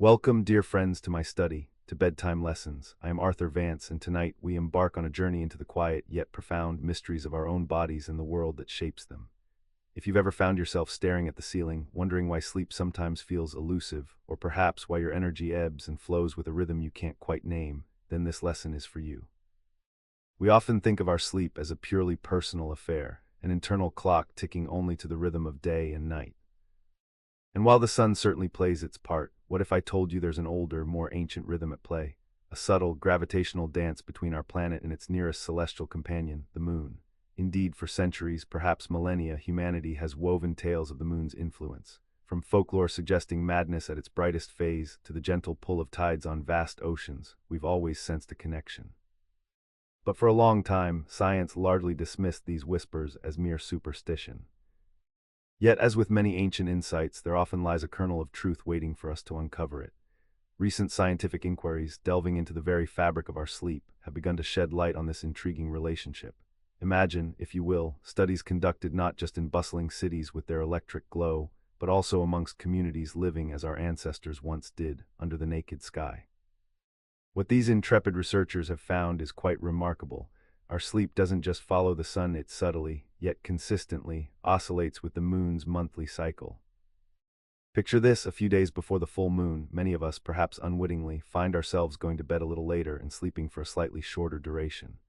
Welcome, dear friends, to my study, to Bedtime Lessons. I am Arthur Vance, and tonight we embark on a journey into the quiet yet profound mysteries of our own bodies and the world that shapes them. If you've ever found yourself staring at the ceiling, wondering why sleep sometimes feels elusive, or perhaps why your energy ebbs and flows with a rhythm you can't quite name, then this lesson is for you. We often think of our sleep as a purely personal affair, an internal clock ticking only to the rhythm of day and night. And while the sun certainly plays its part, what if I told you there's an older, more ancient rhythm at play? A subtle, gravitational dance between our planet and its nearest celestial companion, the moon. Indeed, for centuries, perhaps millennia, humanity has woven tales of the moon's influence. From folklore suggesting madness at its brightest phase to the gentle pull of tides on vast oceans, we've always sensed a connection. But for a long time, science largely dismissed these whispers as mere superstition. Yet, as with many ancient insights, there often lies a kernel of truth waiting for us to uncover it. Recent scientific inquiries, delving into the very fabric of our sleep, have begun to shed light on this intriguing relationship. Imagine, if you will, studies conducted not just in bustling cities with their electric glow, but also amongst communities living as our ancestors once did, under the naked sky. What these intrepid researchers have found is quite remarkable. Our sleep doesn't just follow the sun, it subtly, yet consistently, oscillates with the moon's monthly cycle. Picture this: a few days before the full moon, many of us, perhaps unwittingly, find ourselves going to bed a little later and sleeping for a slightly shorter duration.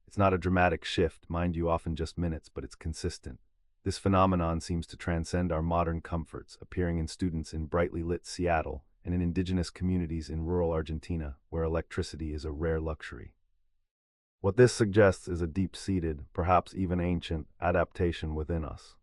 It's not a dramatic shift, mind you, often just minutes, but it's consistent. This phenomenon seems to transcend our modern comforts, appearing in students in brightly lit Seattle and in indigenous communities in rural Argentina, where electricity is a rare luxury. What this suggests is a deep-seated, perhaps even ancient, adaptation within us.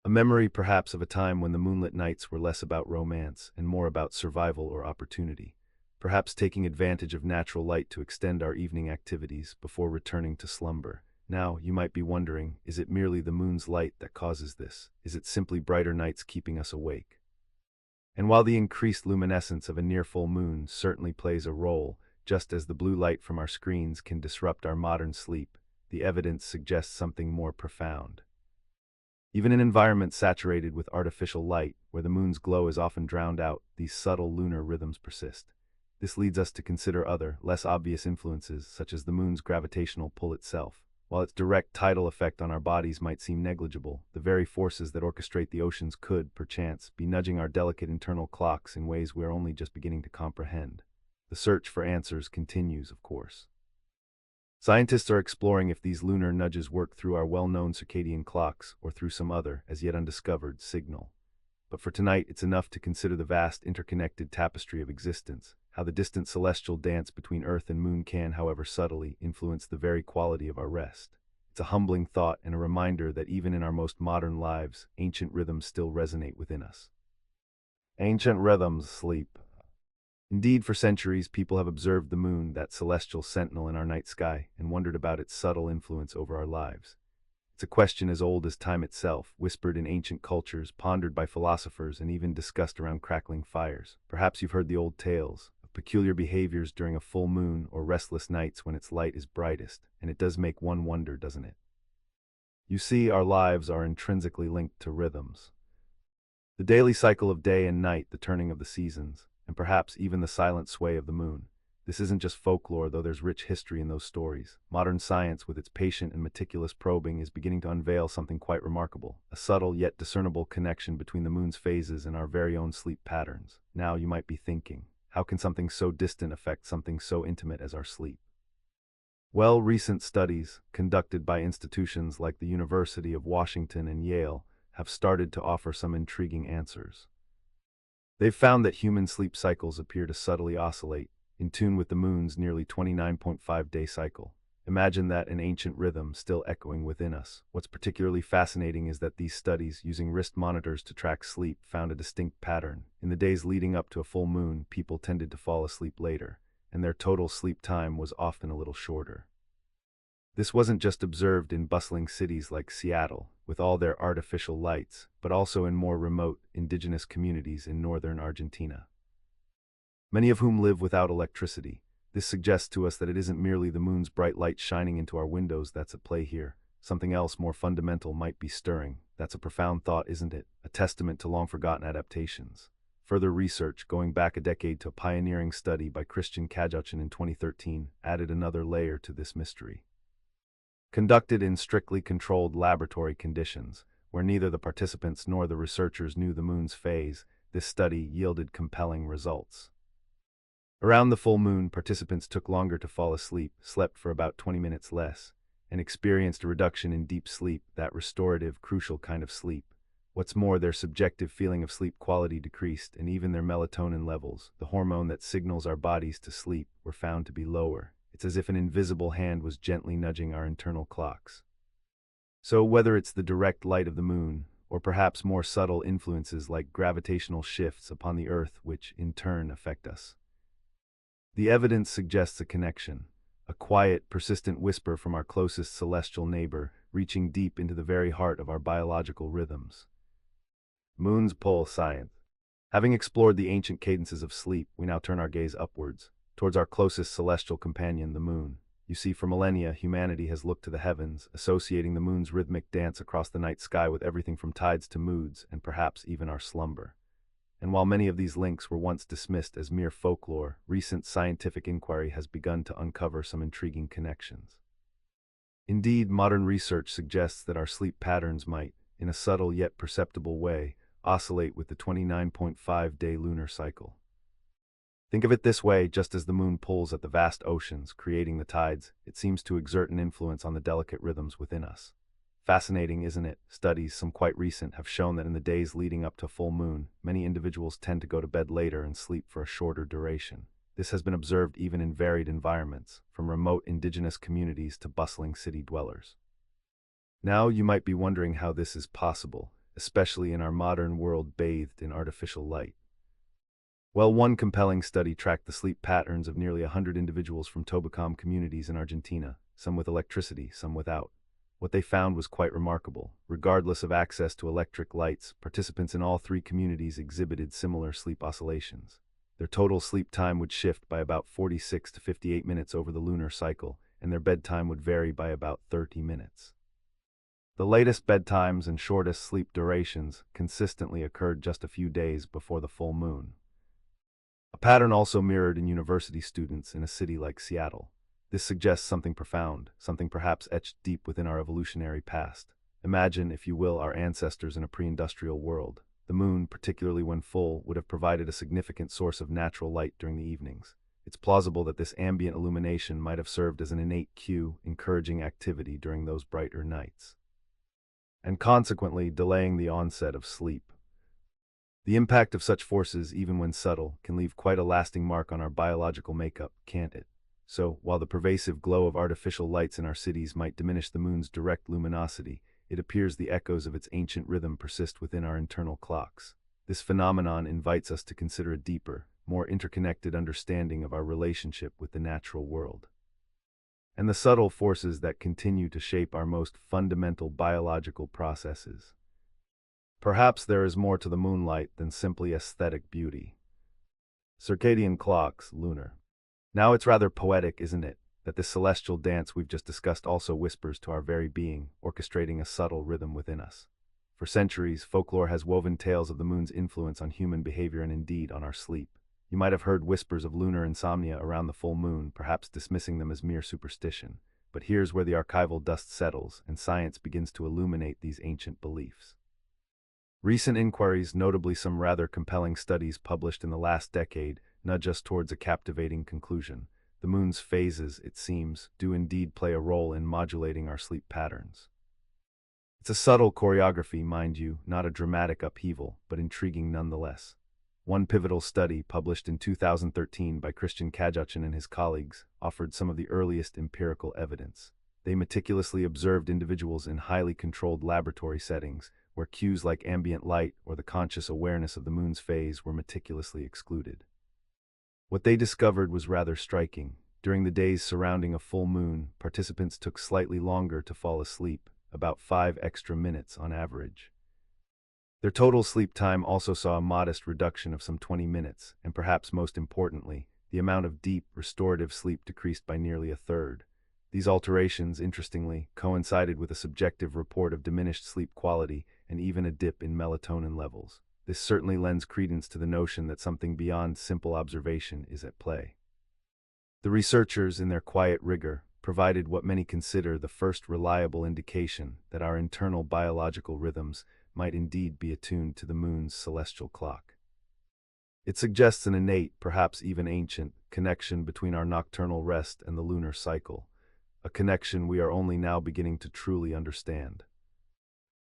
A memory perhaps of a time when the moonlit nights were less about romance and more about survival or opportunity, perhaps taking advantage of natural light to extend our evening activities before returning to slumber. Now, you might be wondering, is it merely the moon's light that causes this? Is it simply brighter nights keeping us awake? And while the increased luminescence of a near-full moon certainly plays a role, just as the blue light from our screens can disrupt our modern sleep, the evidence suggests something more profound. Even in environments saturated with artificial light, where the moon's glow is often drowned out, these subtle lunar rhythms persist. This leads us to consider other, less obvious influences, such as the moon's gravitational pull itself. While its direct tidal effect on our bodies might seem negligible, the very forces that orchestrate the oceans could, perchance, be nudging our delicate internal clocks in ways we are only just beginning to comprehend. The search for answers continues, of course. Scientists are exploring if these lunar nudges work through our well-known circadian clocks or through some other, as yet undiscovered, signal. But for tonight, it's enough to consider the vast interconnected tapestry of existence, how the distant celestial dance between Earth and Moon can, however subtly, influence the very quality of our rest. It's a humbling thought and a reminder that even in our most modern lives, ancient rhythms still resonate within us. Ancient rhythms, sleep. Indeed, for centuries, people have observed the moon, that celestial sentinel in our night sky, and wondered about its subtle influence over our lives. It's a question as old as time itself, whispered in ancient cultures, pondered by philosophers, and even discussed around crackling fires. Perhaps you've heard the old tales of peculiar behaviors during a full moon or restless nights when its light is brightest, and it does make one wonder, doesn't it? You see, our lives are intrinsically linked to rhythms. The daily cycle of day and night, the turning of the seasons, and perhaps even the silent sway of the moon. This isn't just folklore, though there's rich history in those stories. Modern science, with its patient and meticulous probing, is beginning to unveil something quite remarkable, a subtle yet discernible connection between the moon's phases and our very own sleep patterns. Now you might be thinking, how can something so distant affect something so intimate as our sleep? Well, recent studies, conducted by institutions like the University of Washington and Yale, have started to offer some intriguing answers. They've found that human sleep cycles appear to subtly oscillate, in tune with the moon's nearly 29.5-day cycle. Imagine that, an ancient rhythm still echoing within us. What's particularly fascinating is that these studies, using wrist monitors to track sleep, found a distinct pattern. In the days leading up to a full moon, people tended to fall asleep later, and their total sleep time was often a little shorter. This wasn't just observed in bustling cities like Seattle, with all their artificial lights, but also in more remote, indigenous communities in northern Argentina, many of whom live without electricity. This suggests to us that it isn't merely the moon's bright light shining into our windows that's at play here. Something else more fundamental might be stirring. That's a profound thought, isn't it? A testament to long-forgotten adaptations. Further research, going back a decade to a pioneering study by Christian Kajachin in 2013, added another layer to this mystery. Conducted in strictly controlled laboratory conditions, where neither the participants nor the researchers knew the moon's phase, this study yielded compelling results. Around the full moon, participants took longer to fall asleep, slept for about 20 minutes less, and experienced a reduction in deep sleep, that restorative, crucial kind of sleep. What's more, their subjective feeling of sleep quality decreased, and even their melatonin levels, the hormone that signals our bodies to sleep, were found to be lower. It's as if an invisible hand was gently nudging our internal clocks. So whether it's the direct light of the moon, or perhaps more subtle influences like gravitational shifts upon the Earth which, in turn, affect us, the evidence suggests a connection, a quiet, persistent whisper from our closest celestial neighbor, reaching deep into the very heart of our biological rhythms. Moon's pull science. Having explored the ancient cadences of sleep, we now turn our gaze upwards, towards our closest celestial companion, the moon. You see, for millennia, humanity has looked to the heavens, associating the moon's rhythmic dance across the night sky with everything from tides to moods, and perhaps even our slumber. And while many of these links were once dismissed as mere folklore, recent scientific inquiry has begun to uncover some intriguing connections. Indeed, modern research suggests that our sleep patterns might, in a subtle yet perceptible way, oscillate with the 29.5-day lunar cycle. Think of it this way: just as the moon pulls at the vast oceans, creating the tides, it seems to exert an influence on the delicate rhythms within us. Fascinating, isn't it? Studies, some quite recent, have shown that in the days leading up to full moon, many individuals tend to go to bed later and sleep for a shorter duration. This has been observed even in varied environments, from remote indigenous communities to bustling city dwellers. Now you might be wondering how this is possible, especially in our modern world bathed in artificial light. Well, one compelling study tracked the sleep patterns of nearly 100 individuals from Tobacom communities in Argentina, some with electricity, some without. What they found was quite remarkable. Regardless of access to electric lights, participants in all three communities exhibited similar sleep oscillations. Their total sleep time would shift by about 46 to 58 minutes over the lunar cycle, and their bedtime would vary by about 30 minutes. The latest bedtimes and shortest sleep durations consistently occurred just a few days before the full moon. A pattern also mirrored in university students in a city like Seattle. This suggests something profound, something perhaps etched deep within our evolutionary past. Imagine, if you will, our ancestors in a pre-industrial world. The moon, particularly when full, would have provided a significant source of natural light during the evenings. It's plausible that this ambient illumination might have served as an innate cue, encouraging activity during those brighter nights, and consequently delaying the onset of sleep. The impact of such forces, even when subtle, can leave quite a lasting mark on our biological makeup, can't it? So, while the pervasive glow of artificial lights in our cities might diminish the moon's direct luminosity, it appears the echoes of its ancient rhythm persist within our internal clocks. This phenomenon invites us to consider a deeper, more interconnected understanding of our relationship with the natural world, and the subtle forces that continue to shape our most fundamental biological processes. Perhaps there is more to the moonlight than simply aesthetic beauty. Circadian clocks, lunar. Now it's rather poetic, isn't it, that this celestial dance we've just discussed also whispers to our very being, orchestrating a subtle rhythm within us. For centuries, folklore has woven tales of the moon's influence on human behavior and indeed on our sleep. You might have heard whispers of lunar insomnia around the full moon, perhaps dismissing them as mere superstition. But here's where the archival dust settles and science begins to illuminate these ancient beliefs. Recent inquiries, notably some rather compelling studies published in the last decade, nudge us towards a captivating conclusion. The moon's phases, it seems, do indeed play a role in modulating our sleep patterns. It's a subtle choreography, mind you, not a dramatic upheaval, but intriguing nonetheless. One pivotal study, published in 2013 by Christian Kajachin and his colleagues, offered some of the earliest empirical evidence. They meticulously observed individuals in highly controlled laboratory settings, where cues like ambient light or the conscious awareness of the moon's phase were meticulously excluded. What they discovered was rather striking. During the days surrounding a full moon, participants took slightly longer to fall asleep, about 5 extra minutes on average. Their total sleep time also saw a modest reduction of some 20 minutes, and perhaps most importantly, the amount of deep, restorative sleep decreased by nearly a third. These alterations, interestingly, coincided with a subjective report of diminished sleep quality and even a dip in melatonin levels. This certainly lends credence to the notion that something beyond simple observation is at play. The researchers, in their quiet rigor, provided what many consider the first reliable indication that our internal biological rhythms might indeed be attuned to the moon's celestial clock. It suggests an innate, perhaps even ancient, connection between our nocturnal rest and the lunar cycle, a connection we are only now beginning to truly understand.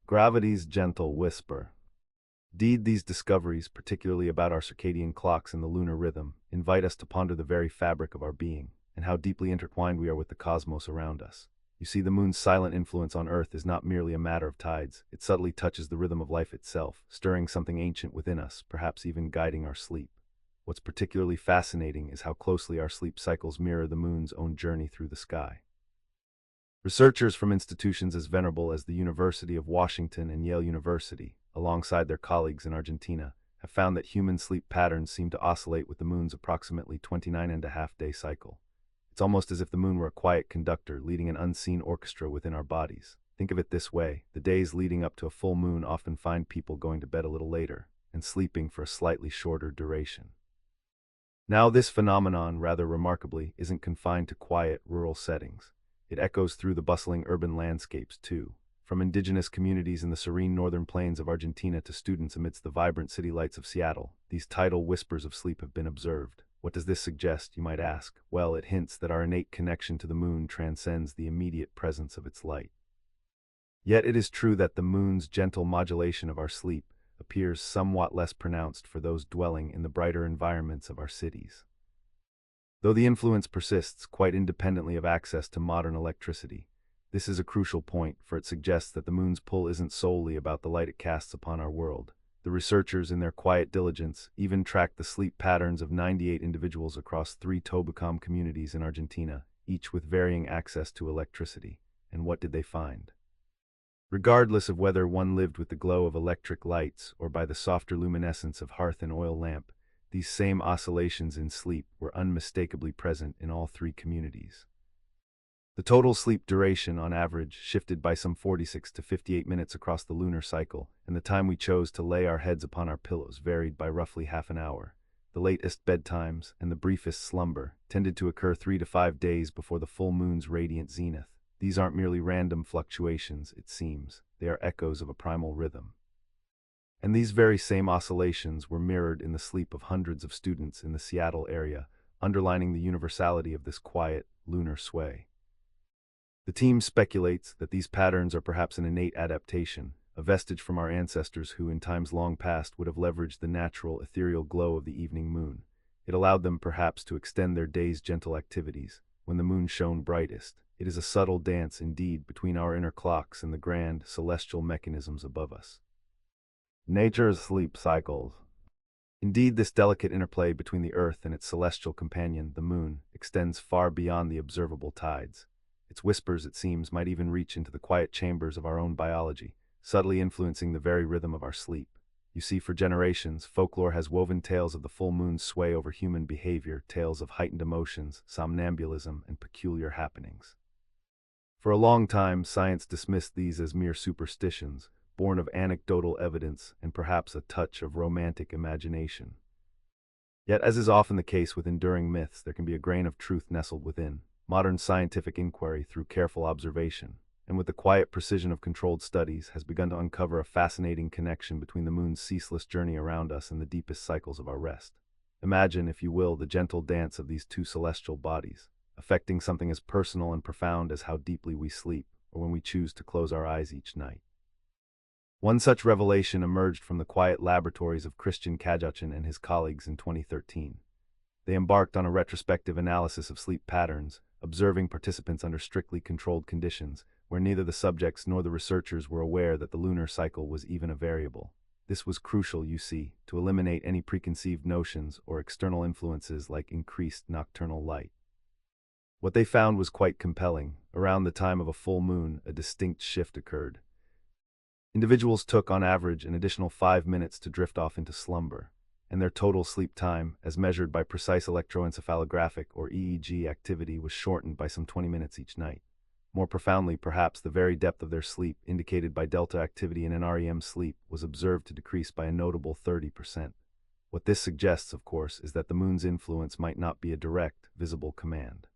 Gravity's gentle whisper. Indeed, these discoveries, particularly about our circadian clocks and the lunar rhythm, invite us to ponder the very fabric of our being, and how deeply intertwined we are with the cosmos around us. You see, the moon's silent influence on Earth is not merely a matter of tides. It subtly touches the rhythm of life itself, stirring something ancient within us, perhaps even guiding our sleep. What's particularly fascinating is how closely our sleep cycles mirror the moon's own journey through the sky. Researchers from institutions as venerable as the University of Washington and Yale University, alongside their colleagues in Argentina, have found that human sleep patterns seem to oscillate with the moon's approximately 29.5-day cycle. It's almost as if the moon were a quiet conductor leading an unseen orchestra within our bodies. Think of it this way: the days leading up to a full moon often find people going to bed a little later and sleeping for a slightly shorter duration. Now, this phenomenon, rather remarkably, isn't confined to quiet, rural settings. It echoes through the bustling urban landscapes, too. From indigenous communities in the serene northern plains of Argentina to students amidst the vibrant city lights of Seattle, these tidal whispers of sleep have been observed. What does this suggest, you might ask? Well, it hints that our innate connection to the moon transcends the immediate presence of its light. Yet it is true that the moon's gentle modulation of our sleep appears somewhat less pronounced for those dwelling in the brighter environments of our cities. Though the influence persists quite independently of access to modern electricity, this is a crucial point, for it suggests that the moon's pull isn't solely about the light it casts upon our world. The researchers, in their quiet diligence, even tracked the sleep patterns of 98 individuals across 3 Tobacom communities in Argentina, each with varying access to electricity. And what did they find? Regardless of whether one lived with the glow of electric lights or by the softer luminescence of hearth and oil lamp, these same oscillations in sleep were unmistakably present in all 3 communities. The total sleep duration, on average, shifted by some 46 to 58 minutes across the lunar cycle, and the time we chose to lay our heads upon our pillows varied by roughly half an hour. The latest bedtimes and the briefest slumber tended to occur 3 to 5 days before the full moon's radiant zenith. These aren't merely random fluctuations, it seems. They are echoes of a primal rhythm. And these very same oscillations were mirrored in the sleep of hundreds of students in the Seattle area, underlining the universality of this quiet, lunar sway. The team speculates that these patterns are perhaps an innate adaptation, a vestige from our ancestors who, in times long past, would have leveraged the natural, ethereal glow of the evening moon. It allowed them perhaps to extend their day's gentle activities when the moon shone brightest. It is a subtle dance, indeed, between our inner clocks and the grand, celestial mechanisms above us. Nature's sleep cycles. Indeed, this delicate interplay between the Earth and its celestial companion, the moon, extends far beyond the observable tides. Its whispers, it seems, might even reach into the quiet chambers of our own biology, subtly influencing the very rhythm of our sleep. You see, for generations, folklore has woven tales of the full moon's sway over human behavior, tales of heightened emotions, somnambulism, and peculiar happenings. For a long time, science dismissed these as mere superstitions, born of anecdotal evidence and perhaps a touch of romantic imagination. Yet, as is often the case with enduring myths, there can be a grain of truth nestled within. Modern scientific inquiry, through careful observation, and with the quiet precision of controlled studies, has begun to uncover a fascinating connection between the moon's ceaseless journey around us and the deepest cycles of our rest. Imagine, if you will, the gentle dance of these 2 celestial bodies, affecting something as personal and profound as how deeply we sleep, or when we choose to close our eyes each night. One such revelation emerged from the quiet laboratories of Christian Kajachin and his colleagues in 2013. They embarked on a retrospective analysis of sleep patterns, observing participants under strictly controlled conditions, where neither the subjects nor the researchers were aware that the lunar cycle was even a variable. This was crucial, you see, to eliminate any preconceived notions or external influences like increased nocturnal light. What they found was quite compelling. Around the time of a full moon, a distinct shift occurred. Individuals took, on average, an additional 5 minutes to drift off into slumber, and their total sleep time, as measured by precise electroencephalographic or EEG activity, was shortened by some 20 minutes each night. More profoundly, perhaps, the very depth of their sleep, indicated by delta activity in NREM sleep, was observed to decrease by a notable 30%. What this suggests, of course, is that the moon's influence might not be a direct, visible command,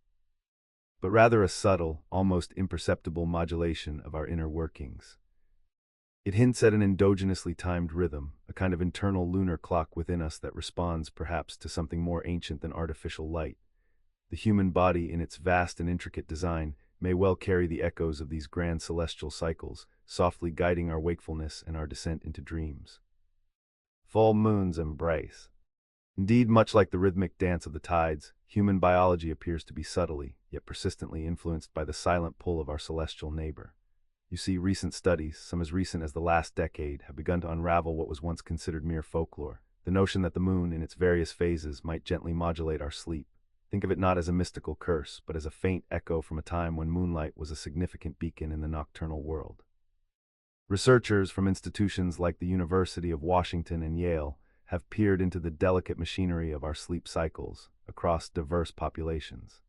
but rather a subtle, almost imperceptible modulation of our inner workings. It hints at an endogenously timed rhythm, a kind of internal lunar clock within us that responds perhaps to something more ancient than artificial light. The human body, in its vast and intricate design, may well carry the echoes of these grand celestial cycles, softly guiding our wakefulness and our descent into dreams. Full moon's embrace. Indeed, much like the rhythmic dance of the tides, human biology appears to be subtly, yet persistently influenced by the silent pull of our celestial neighbor. You see, recent studies, some as recent as the last decade, have begun to unravel what was once considered mere folklore, the notion that the moon, in its various phases, might gently modulate our sleep. Think of it not as a mystical curse, but as a faint echo from a time when moonlight was a significant beacon in the nocturnal world. Researchers from institutions like the University of Washington and Yale have peered into the delicate machinery of our sleep cycles across diverse populations.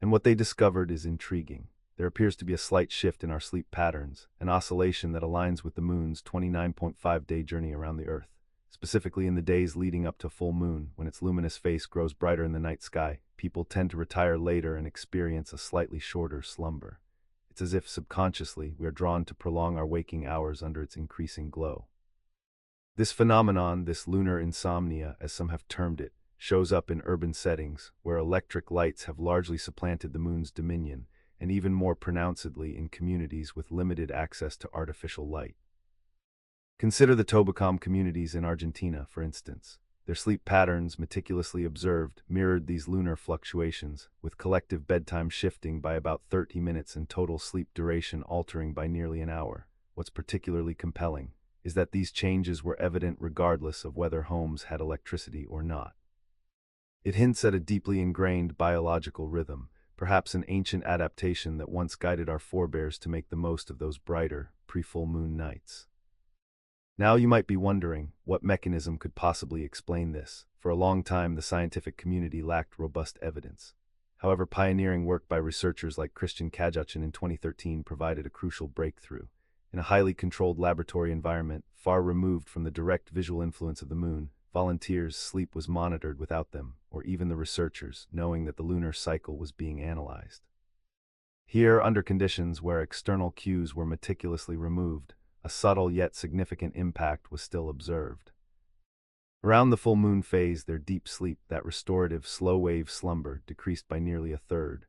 And what they discovered is intriguing. There appears to be a slight shift in our sleep patterns, an oscillation that aligns with the moon's 29.5-day journey around the Earth. Specifically in the days leading up to full moon, when its luminous face grows brighter in the night sky, people tend to retire later and experience a slightly shorter slumber. It's as if subconsciously we are drawn to prolong our waking hours under its increasing glow. This phenomenon, this lunar insomnia, as some have termed it, shows up in urban settings, where electric lights have largely supplanted the moon's dominion, and even more pronouncedly in communities with limited access to artificial light. Consider the Tobacom communities in Argentina, for instance. Their sleep patterns, meticulously observed, mirrored these lunar fluctuations, with collective bedtime shifting by about 30 minutes and total sleep duration altering by nearly an hour. What's particularly compelling is that these changes were evident regardless of whether homes had electricity or not. It hints at a deeply ingrained biological rhythm, perhaps an ancient adaptation that once guided our forebears to make the most of those brighter, pre-full moon nights. Now you might be wondering, what mechanism could possibly explain this? For a long time, the scientific community lacked robust evidence. However, pioneering work by researchers like Christian Kajachin in 2013 provided a crucial breakthrough. In a highly controlled laboratory environment, far removed from the direct visual influence of the moon, volunteers' sleep was monitored without them, or even the researchers, knowing that the lunar cycle was being analyzed. Here, under conditions where external cues were meticulously removed, a subtle yet significant impact was still observed. Around the full moon phase, their deep sleep, that restorative, slow-wave slumber, decreased by nearly a third.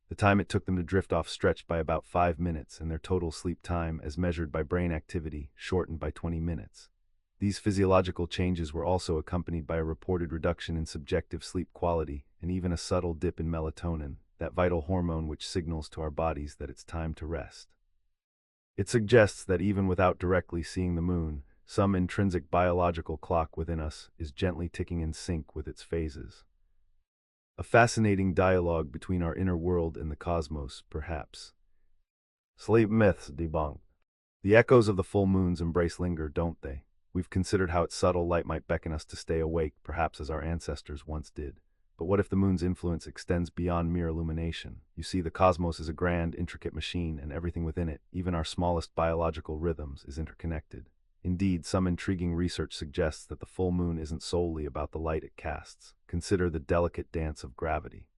The time it took them to drift off stretched by about 5 minutes, and their total sleep time, as measured by brain activity, shortened by 20 minutes. These physiological changes were also accompanied by a reported reduction in subjective sleep quality, and even a subtle dip in melatonin, that vital hormone which signals to our bodies that it's time to rest. It suggests that even without directly seeing the moon, some intrinsic biological clock within us is gently ticking in sync with its phases. A fascinating dialogue between our inner world and the cosmos, perhaps. Sleep myths debunked. The echoes of the full moon's embrace linger, don't they? We've considered how its subtle light might beckon us to stay awake, perhaps as our ancestors once did. But what if the moon's influence extends beyond mere illumination? You see, the cosmos is a grand, intricate machine, and everything within it, even our smallest biological rhythms, is interconnected. Indeed, some intriguing research suggests that the full moon isn't solely about the light it casts. Consider the delicate dance of gravity.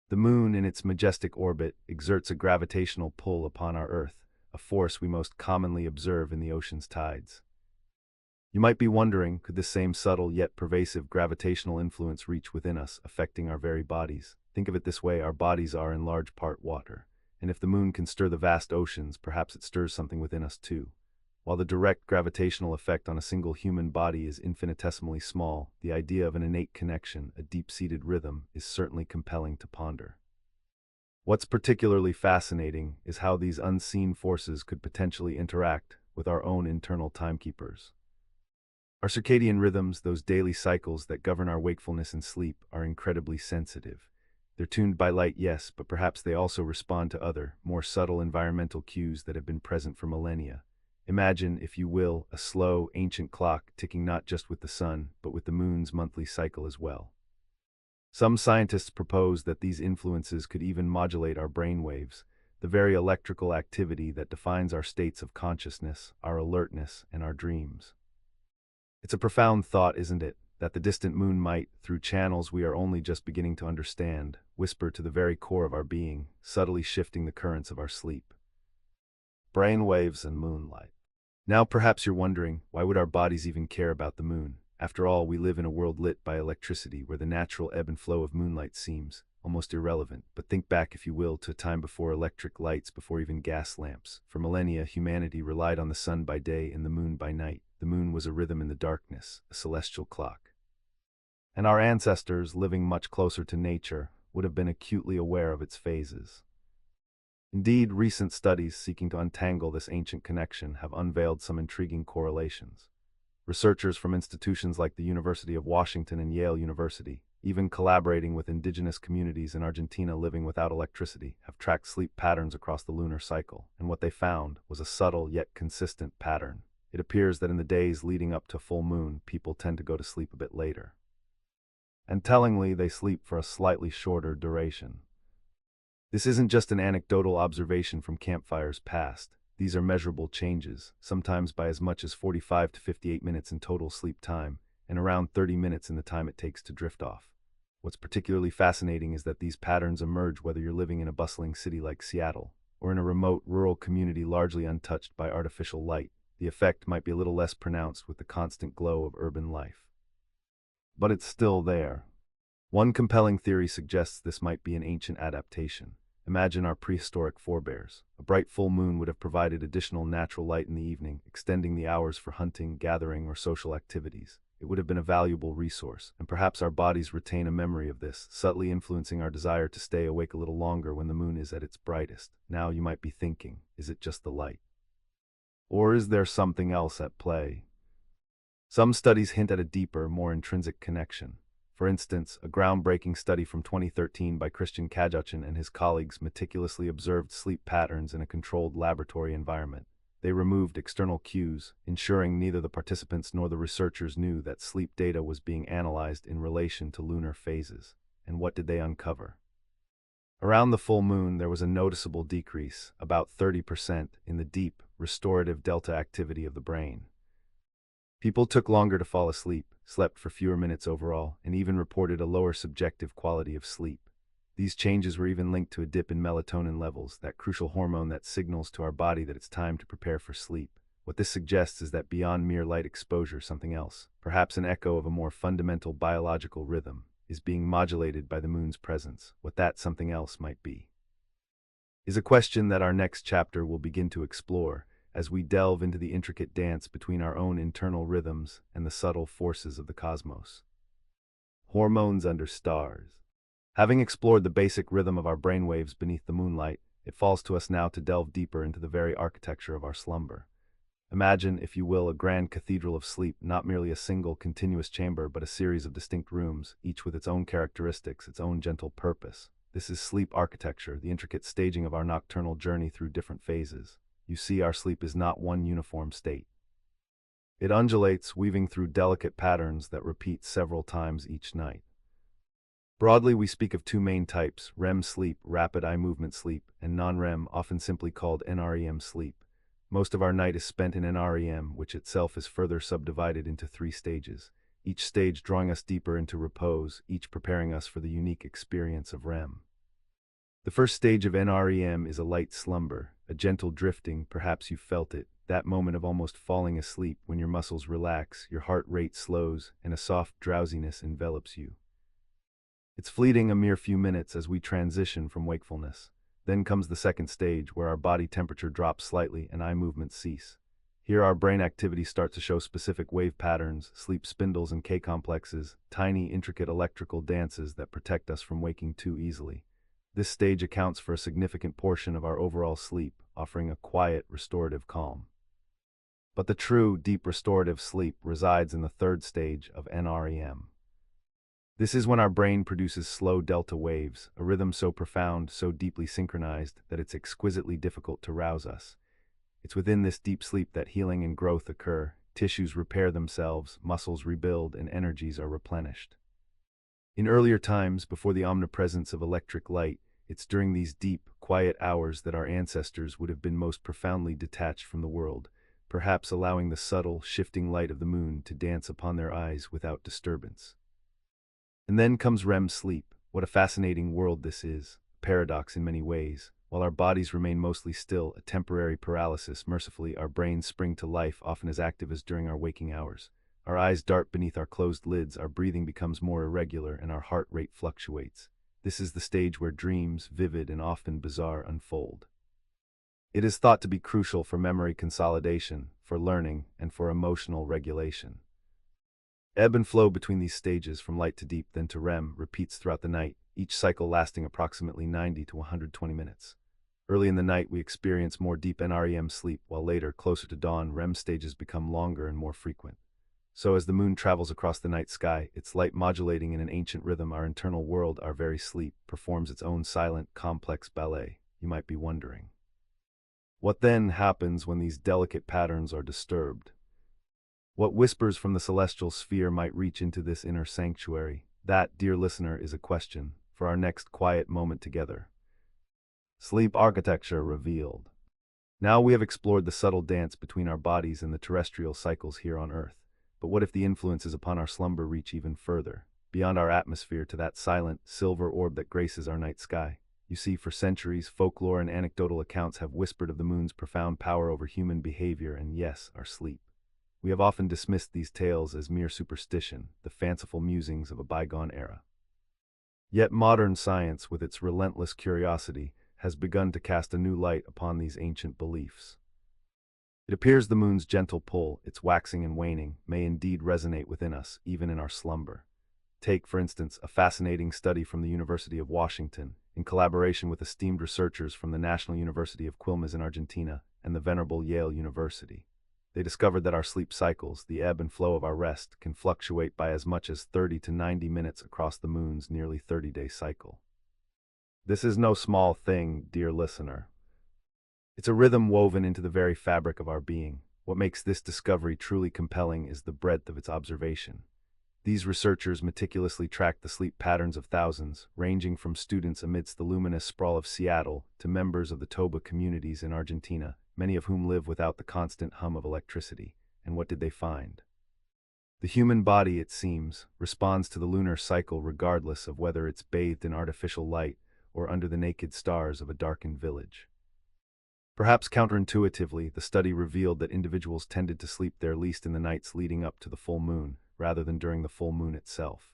The moon, in its majestic orbit, exerts a gravitational pull upon our Earth, a force we most commonly observe in the ocean's tides. You might be wondering, could this same subtle yet pervasive gravitational influence reach within us, affecting our very bodies? Think of it this way: our bodies are in large part water, and if the moon can stir the vast oceans, perhaps it stirs something within us too. While the direct gravitational effect on a single human body is infinitesimally small, the idea of an innate connection, a deep-seated rhythm, is certainly compelling to ponder. What's particularly fascinating is how these unseen forces could potentially interact with our own internal timekeepers. Our circadian rhythms, those daily cycles that govern our wakefulness and sleep, are incredibly sensitive. They're tuned by light, yes, but perhaps they also respond to other, more subtle environmental cues that have been present for millennia. Imagine, if you will, a slow, ancient clock ticking not just with the sun, but with the moon's monthly cycle as well. Some scientists propose that these influences could even modulate our brainwaves, the very electrical activity that defines our states of consciousness, our alertness, and our dreams. It's a profound thought, isn't it, that the distant moon might, through channels we are only just beginning to understand, whisper to the very core of our being, subtly shifting the currents of our sleep. Brainwaves and moonlight. Now perhaps you're wondering, why would our bodies even care about the moon? After all, we live in a world lit by electricity where the natural ebb and flow of moonlight seems almost irrelevant. But think back, if you will, to a time before electric lights, before even gas lamps. For millennia, humanity relied on the sun by day and the moon by night. The moon was a rhythm in the darkness, a celestial clock. And our ancestors, living much closer to nature, would have been acutely aware of its phases. Indeed, recent studies seeking to untangle this ancient connection have unveiled some intriguing correlations. Researchers from institutions like the University of Washington and Yale University, even collaborating with indigenous communities in Argentina living without electricity, have tracked sleep patterns across the lunar cycle, and what they found was a subtle yet consistent pattern. It appears that in the days leading up to full moon, people tend to go to sleep a bit later. And tellingly, they sleep for a slightly shorter duration. This isn't just an anecdotal observation from campfires past. These are measurable changes, sometimes by as much as 45 to 58 minutes in total sleep time, and around 30 minutes in the time it takes to drift off. What's particularly fascinating is that these patterns emerge whether you're living in a bustling city like Seattle, or in a remote, rural community largely untouched by artificial light. The effect might be a little less pronounced with the constant glow of urban life. But it's still there. One compelling theory suggests this might be an ancient adaptation. Imagine our prehistoric forebears. A bright full moon would have provided additional natural light in the evening, extending the hours for hunting, gathering, or social activities. It would have been a valuable resource, and perhaps our bodies retain a memory of this, subtly influencing our desire to stay awake a little longer when the moon is at its brightest. Now you might be thinking, is it just the light? Or is there something else at play? Some studies hint at a deeper, more intrinsic connection. For instance, a groundbreaking study from 2013 by Christian Kajachin and his colleagues meticulously observed sleep patterns in a controlled laboratory environment. They removed external cues, ensuring neither the participants nor the researchers knew that sleep data was being analyzed in relation to lunar phases. And what did they uncover? Around the full moon, there was a noticeable decrease, about 30%, in the deep, restorative delta activity of the brain. People took longer to fall asleep, slept for fewer minutes overall, and even reported a lower subjective quality of sleep. These changes were even linked to a dip in melatonin levels, that crucial hormone that signals to our body that it's time to prepare for sleep. What this suggests is that beyond mere light exposure, something else, perhaps an echo of a more fundamental biological rhythm, is being modulated by the moon's presence. What that something else might be is a question that our next chapter will begin to explore, as we delve into the intricate dance between our own internal rhythms and the subtle forces of the cosmos. Hormones under stars. Having explored the basic rhythm of our brainwaves beneath the moonlight, it falls to us now to delve deeper into the very architecture of our slumber. Imagine, if you will, a grand cathedral of sleep, not merely a single continuous chamber, but a series of distinct rooms, each with its own characteristics, its own gentle purpose. This is sleep architecture, the intricate staging of our nocturnal journey through different phases. You see, our sleep is not one uniform state. It undulates, weaving through delicate patterns that repeat several times each night. Broadly, we speak of two main types: REM sleep, rapid eye movement sleep, and non-REM, often simply called NREM sleep. Most of our night is spent in NREM, which itself is further subdivided into 3 stages, each stage drawing us deeper into repose, each preparing us for the unique experience of REM. The first stage of NREM is a light slumber, a gentle drifting. Perhaps you've felt it, that moment of almost falling asleep when your muscles relax, your heart rate slows, and a soft drowsiness envelops you. It's fleeting, a mere few minutes as we transition from wakefulness. Then comes the second stage, where our body temperature drops slightly and eye movements cease. Here our brain activity starts to show specific wave patterns, sleep spindles and K-complexes, tiny intricate electrical dances that protect us from waking too easily. This stage accounts for a significant portion of our overall sleep, offering a quiet, restorative calm. But the true, deep restorative sleep resides in the third stage of NREM. This is when our brain produces slow delta waves, a rhythm so profound, so deeply synchronized, that it's exquisitely difficult to rouse us. It's within this deep sleep that healing and growth occur, tissues repair themselves, muscles rebuild, and energies are replenished. In earlier times, before the omnipresence of electric light, it's during these deep, quiet hours that our ancestors would have been most profoundly detached from the world, perhaps allowing the subtle, shifting light of the moon to dance upon their eyes without disturbance. And then comes REM sleep. What a fascinating world this is, a paradox in many ways. While our bodies remain mostly still, a temporary paralysis, mercifully, our brains spring to life, often as active as during our waking hours. Our eyes dart beneath our closed lids, our breathing becomes more irregular, and our heart rate fluctuates. This is the stage where dreams, vivid and often bizarre, unfold. It is thought to be crucial for memory consolidation, for learning, and for emotional regulation. Ebb and flow between these stages, from light to deep, then to REM, repeats throughout the night, each cycle lasting approximately 90 to 120 minutes. Early in the night, we experience more deep NREM sleep, while later, closer to dawn, REM stages become longer and more frequent. So as the moon travels across the night sky, its light modulating in an ancient rhythm, our internal world, our very sleep, performs its own silent, complex ballet. You might be wondering, what then happens when these delicate patterns are disturbed? What whispers from the celestial sphere might reach into this inner sanctuary? That, dear listener, is a question for our next quiet moment together. Sleep architecture revealed. Now we have explored the subtle dance between our bodies and the terrestrial cycles here on Earth. But what if the influences upon our slumber reach even further, beyond our atmosphere, to that silent, silver orb that graces our night sky? You see, for centuries, folklore and anecdotal accounts have whispered of the moon's profound power over human behavior and, yes, our sleep. We have often dismissed these tales as mere superstition, the fanciful musings of a bygone era. Yet modern science, with its relentless curiosity, has begun to cast a new light upon these ancient beliefs. It appears the moon's gentle pull, its waxing and waning, may indeed resonate within us, even in our slumber. Take, for instance, a fascinating study from the University of Washington, in collaboration with esteemed researchers from the National University of Quilmes in Argentina and the venerable Yale University. They discovered that our sleep cycles, the ebb and flow of our rest, can fluctuate by as much as 30 to 90 minutes across the moon's nearly 30-day cycle. This is no small thing, dear listener. It's a rhythm woven into the very fabric of our being. What makes this discovery truly compelling is the breadth of its observation. These researchers meticulously tracked the sleep patterns of thousands, ranging from students amidst the luminous sprawl of Seattle to members of the Toba communities in Argentina, many of whom live without the constant hum of electricity. And what did they find? The human body, it seems, responds to the lunar cycle regardless of whether it's bathed in artificial light or under the naked stars of a darkened village. Perhaps counterintuitively, the study revealed that individuals tended to sleep their least in the nights leading up to the full moon, rather than during the full moon itself.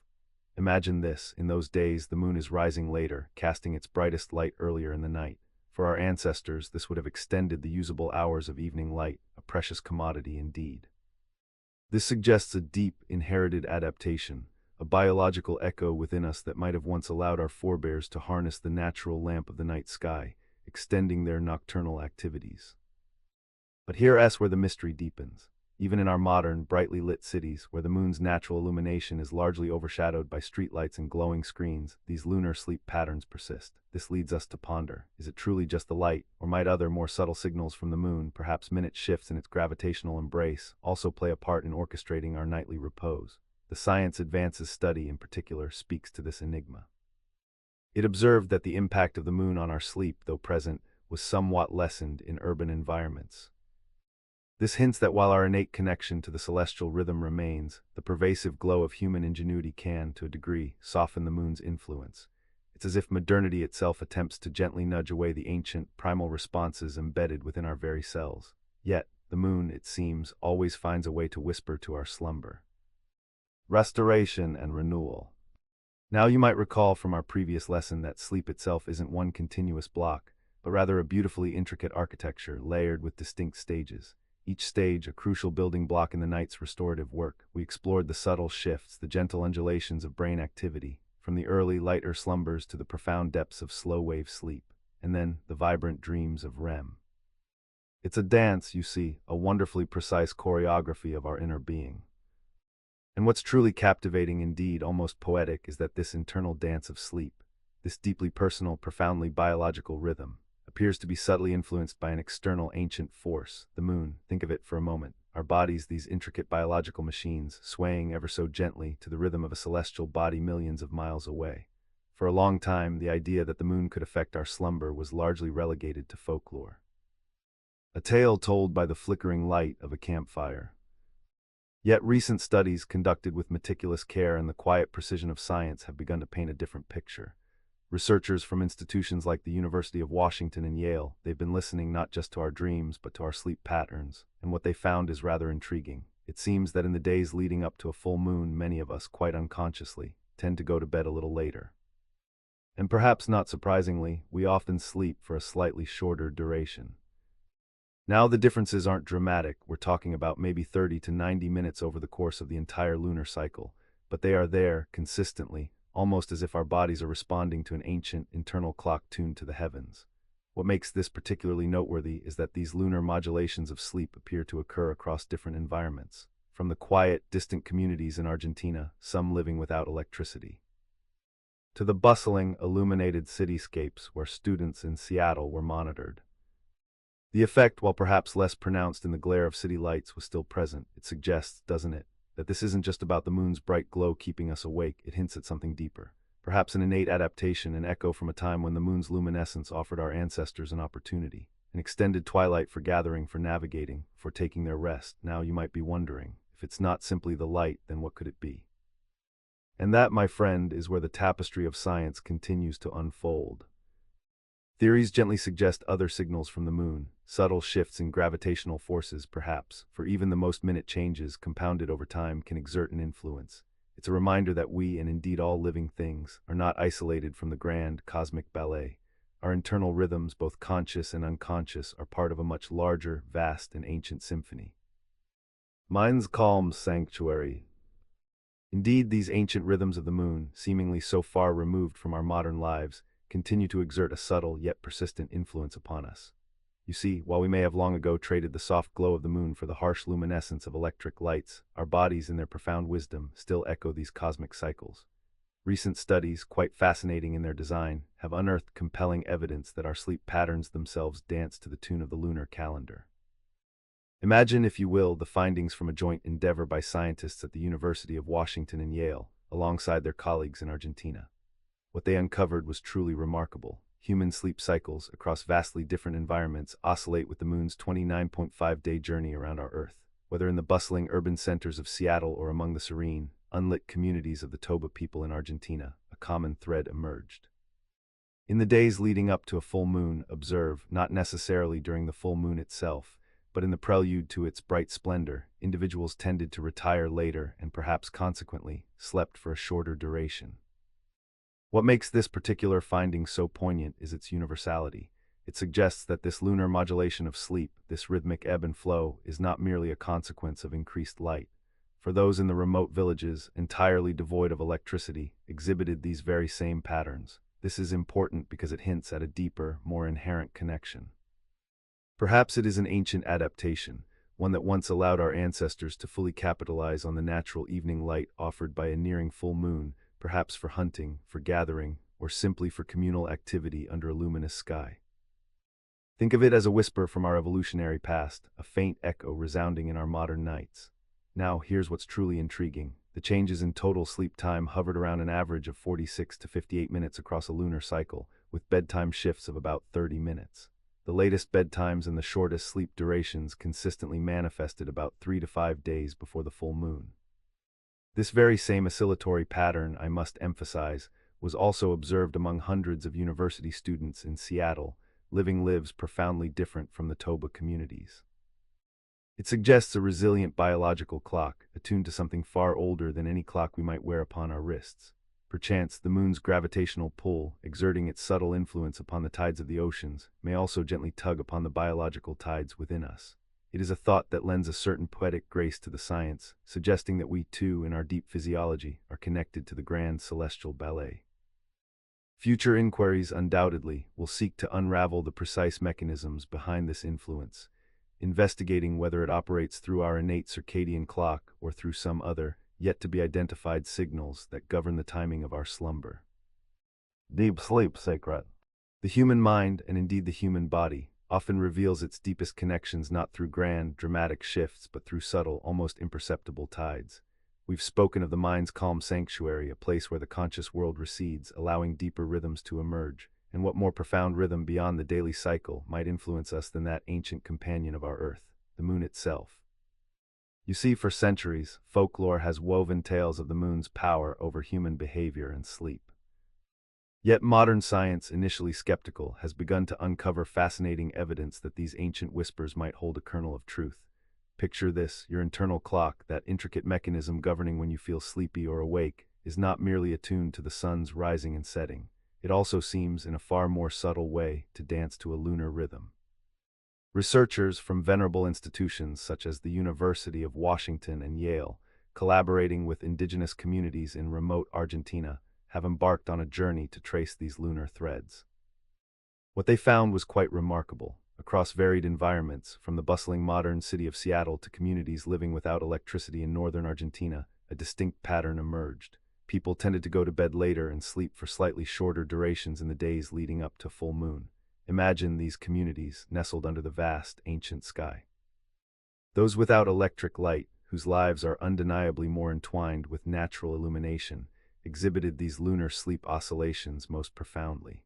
Imagine this: in those days, the moon is rising later, casting its brightest light earlier in the night. For our ancestors, this would have extended the usable hours of evening light, a precious commodity indeed. This suggests a deep, inherited adaptation, a biological echo within us that might have once allowed our forebears to harness the natural lamp of the night sky, extending their nocturnal activities. But here's where the mystery deepens. Even in our modern, brightly lit cities, where the moon's natural illumination is largely overshadowed by streetlights and glowing screens, these lunar sleep patterns persist. This leads us to ponder: is it truly just the light, or might other, more subtle signals from the moon, perhaps minute shifts in its gravitational embrace, also play a part in orchestrating our nightly repose? The Science Advances study, in particular, speaks to this enigma. It observed that the impact of the moon on our sleep, though present, was somewhat lessened in urban environments. This hints that while our innate connection to the celestial rhythm remains, the pervasive glow of human ingenuity can, to a degree, soften the moon's influence. It's as if modernity itself attempts to gently nudge away the ancient, primal responses embedded within our very cells. Yet, the moon, it seems, always finds a way to whisper to our slumber. Restoration and renewal. Now you might recall from our previous lesson that sleep itself isn't one continuous block, but rather a beautifully intricate architecture layered with distinct stages. Each stage a crucial building block in the night's restorative work. We explored the subtle shifts, the gentle undulations of brain activity, from the early, lighter slumbers to the profound depths of slow-wave sleep, and then the vibrant dreams of REM. It's a dance, you see, a wonderfully precise choreography of our inner being. And what's truly captivating, indeed almost poetic, is that this internal dance of sleep, this deeply personal, profoundly biological rhythm, appears to be subtly influenced by an external ancient force, the moon. Think of it for a moment. our bodies these intricate biological machines, swaying ever so gently to the rhythm of a celestial body millions of miles away. For a long time, the idea that the moon could affect our slumber was largely relegated to folklore. A tale told by the flickering light of a campfire. Yet recent studies conducted with meticulous care and the quiet precision of science have begun to paint a different picture. Researchers from institutions like the University of Washington and Yale, they've been listening not just to our dreams but to our sleep patterns, and what they found is rather intriguing. It seems that in the days leading up to a full moon, many of us, quite unconsciously, tend to go to bed a little later. And perhaps not surprisingly, we often sleep for a slightly shorter duration. Now the differences aren't dramatic, we're talking about maybe 30 to 90 minutes over the course of the entire lunar cycle, but they are there, consistently, almost as if our bodies are responding to an ancient, internal clock tuned to the heavens. What makes this particularly noteworthy is that these lunar modulations of sleep appear to occur across different environments, from the quiet, distant communities in Argentina, some living without electricity, to the bustling, illuminated cityscapes where students in Seattle were monitored. The effect, while perhaps less pronounced in the glare of city lights, was still present. It suggests, doesn't it, that this isn't just about the moon's bright glow keeping us awake. It hints at something deeper. Perhaps an innate adaptation, an echo from a time when the moon's luminescence offered our ancestors an opportunity, an extended twilight for gathering, for navigating, for taking their rest. Now you might be wondering, if it's not simply the light, then what could it be? And that, my friend, is where the tapestry of science continues to unfold. Theories gently suggest other signals from the moon, subtle shifts in gravitational forces perhaps, for even the most minute changes, compounded over time, can exert an influence. It's a reminder that we, and indeed all living things, are not isolated from the grand, cosmic ballet. Our internal rhythms, both conscious and unconscious, are part of a much larger, vast, and ancient symphony. Mind's calm sanctuary. Indeed, these ancient rhythms of the moon, seemingly so far removed from our modern lives, continue to exert a subtle yet persistent influence upon us. You see, while we may have long ago traded the soft glow of the moon for the harsh luminescence of electric lights, our bodies, in their profound wisdom, still echo these cosmic cycles. Recent studies, quite fascinating in their design, have unearthed compelling evidence that our sleep patterns themselves dance to the tune of the lunar calendar. Imagine, if you will, the findings from a joint endeavor by scientists at the University of Washington and Yale, alongside their colleagues in Argentina. What they uncovered was truly remarkable. Human sleep cycles, across vastly different environments, oscillate with the moon's 29.5-day journey around our Earth. Whether in the bustling urban centers of Seattle or among the serene, unlit communities of the Toba people in Argentina, a common thread emerged. In the days leading up to a full moon, observe, not necessarily during the full moon itself, but in the prelude to its bright splendor, individuals tended to retire later and perhaps consequently slept for a shorter duration. What makes this particular finding so poignant is its universality. It suggests that this lunar modulation of sleep, this rhythmic ebb and flow, is not merely a consequence of increased light. For those in the remote villages, entirely devoid of electricity, exhibited these very same patterns. This is important because it hints at a deeper, more inherent connection. Perhaps it is an ancient adaptation, one that once allowed our ancestors to fully capitalize on the natural evening light offered by a nearing full moon, perhaps for hunting, for gathering, or simply for communal activity under a luminous sky. Think of it as a whisper from our evolutionary past, a faint echo resounding in our modern nights. Now, here's what's truly intriguing. The changes in total sleep time hovered around an average of 46 to 58 minutes across a lunar cycle, with bedtime shifts of about 30 minutes. The latest bedtimes and the shortest sleep durations consistently manifested about 3 to 5 days before the full moon. This very same oscillatory pattern, I must emphasize, was also observed among hundreds of university students in Seattle, living lives profoundly different from the Toba communities. It suggests a resilient biological clock, attuned to something far older than any clock we might wear upon our wrists. Perchance, the moon's gravitational pull, exerting its subtle influence upon the tides of the oceans, may also gently tug upon the biological tides within us. It is a thought that lends a certain poetic grace to the science, suggesting that we too, in our deep physiology, are connected to the grand celestial ballet. Future inquiries, undoubtedly, will seek to unravel the precise mechanisms behind this influence, investigating whether it operates through our innate circadian clock or through some other, yet-to-be-identified signals that govern the timing of our slumber. Deep sleep secret. The human mind, and indeed the human body, often reveals its deepest connections not through grand, dramatic shifts but through subtle, almost imperceptible tides. We've spoken of the mind's calm sanctuary, a place where the conscious world recedes, allowing deeper rhythms to emerge. And what more profound rhythm beyond the daily cycle might influence us than that ancient companion of our Earth, the moon itself? You see, for centuries, folklore has woven tales of the moon's power over human behavior and sleep. Yet modern science, initially skeptical, has begun to uncover fascinating evidence that these ancient whispers might hold a kernel of truth. Picture this: your internal clock, that intricate mechanism governing when you feel sleepy or awake, is not merely attuned to the sun's rising and setting. It also seems, in a far more subtle way, to dance to a lunar rhythm. Researchers from venerable institutions such as the University of Washington and Yale, collaborating with indigenous communities in remote Argentina, have embarked on a journey to trace these lunar threads. What they found was quite remarkable. Across varied environments, from the bustling modern city of Seattle to communities living without electricity in northern Argentina, a distinct pattern emerged. People tended to go to bed later and sleep for slightly shorter durations in the days leading up to full moon. Imagine these communities nestled under the vast, ancient sky. Those without electric light, whose lives are undeniably more entwined with natural illumination, exhibited these lunar sleep oscillations most profoundly.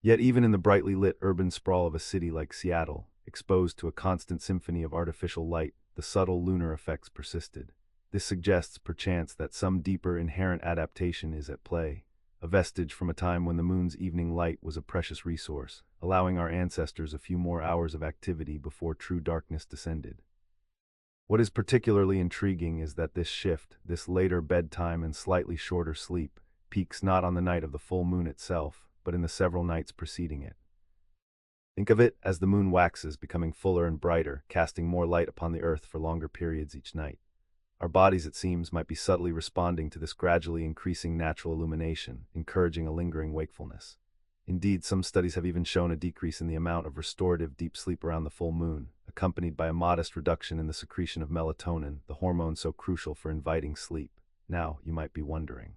Yet even in the brightly lit urban sprawl of a city like Seattle, exposed to a constant symphony of artificial light, the subtle lunar effects persisted. This suggests, perchance, that some deeper inherent adaptation is at play, a vestige from a time when the moon's evening light was a precious resource, allowing our ancestors a few more hours of activity before true darkness descended. What is particularly intriguing is that this shift, this later bedtime and slightly shorter sleep, peaks not on the night of the full moon itself, but in the several nights preceding it. Think of it as the moon waxes, becoming fuller and brighter, casting more light upon the earth for longer periods each night. Our bodies, it seems, might be subtly responding to this gradually increasing natural illumination, encouraging a lingering wakefulness. Indeed, some studies have even shown a decrease in the amount of restorative deep sleep around the full moon, accompanied by a modest reduction in the secretion of melatonin, the hormone so crucial for inviting sleep. Now, you might be wondering,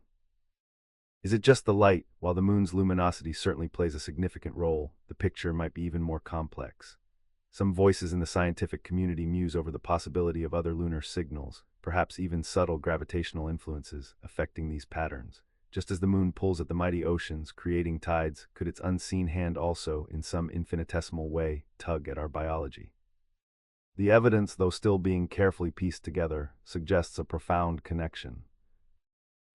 is it just the light? While the moon's luminosity certainly plays a significant role, the picture might be even more complex. Some voices in the scientific community muse over the possibility of other lunar signals, perhaps even subtle gravitational influences, affecting these patterns. Just as the moon pulls at the mighty oceans, creating tides, could its unseen hand also, in some infinitesimal way, tug at our biology? The evidence, though still being carefully pieced together, suggests a profound connection.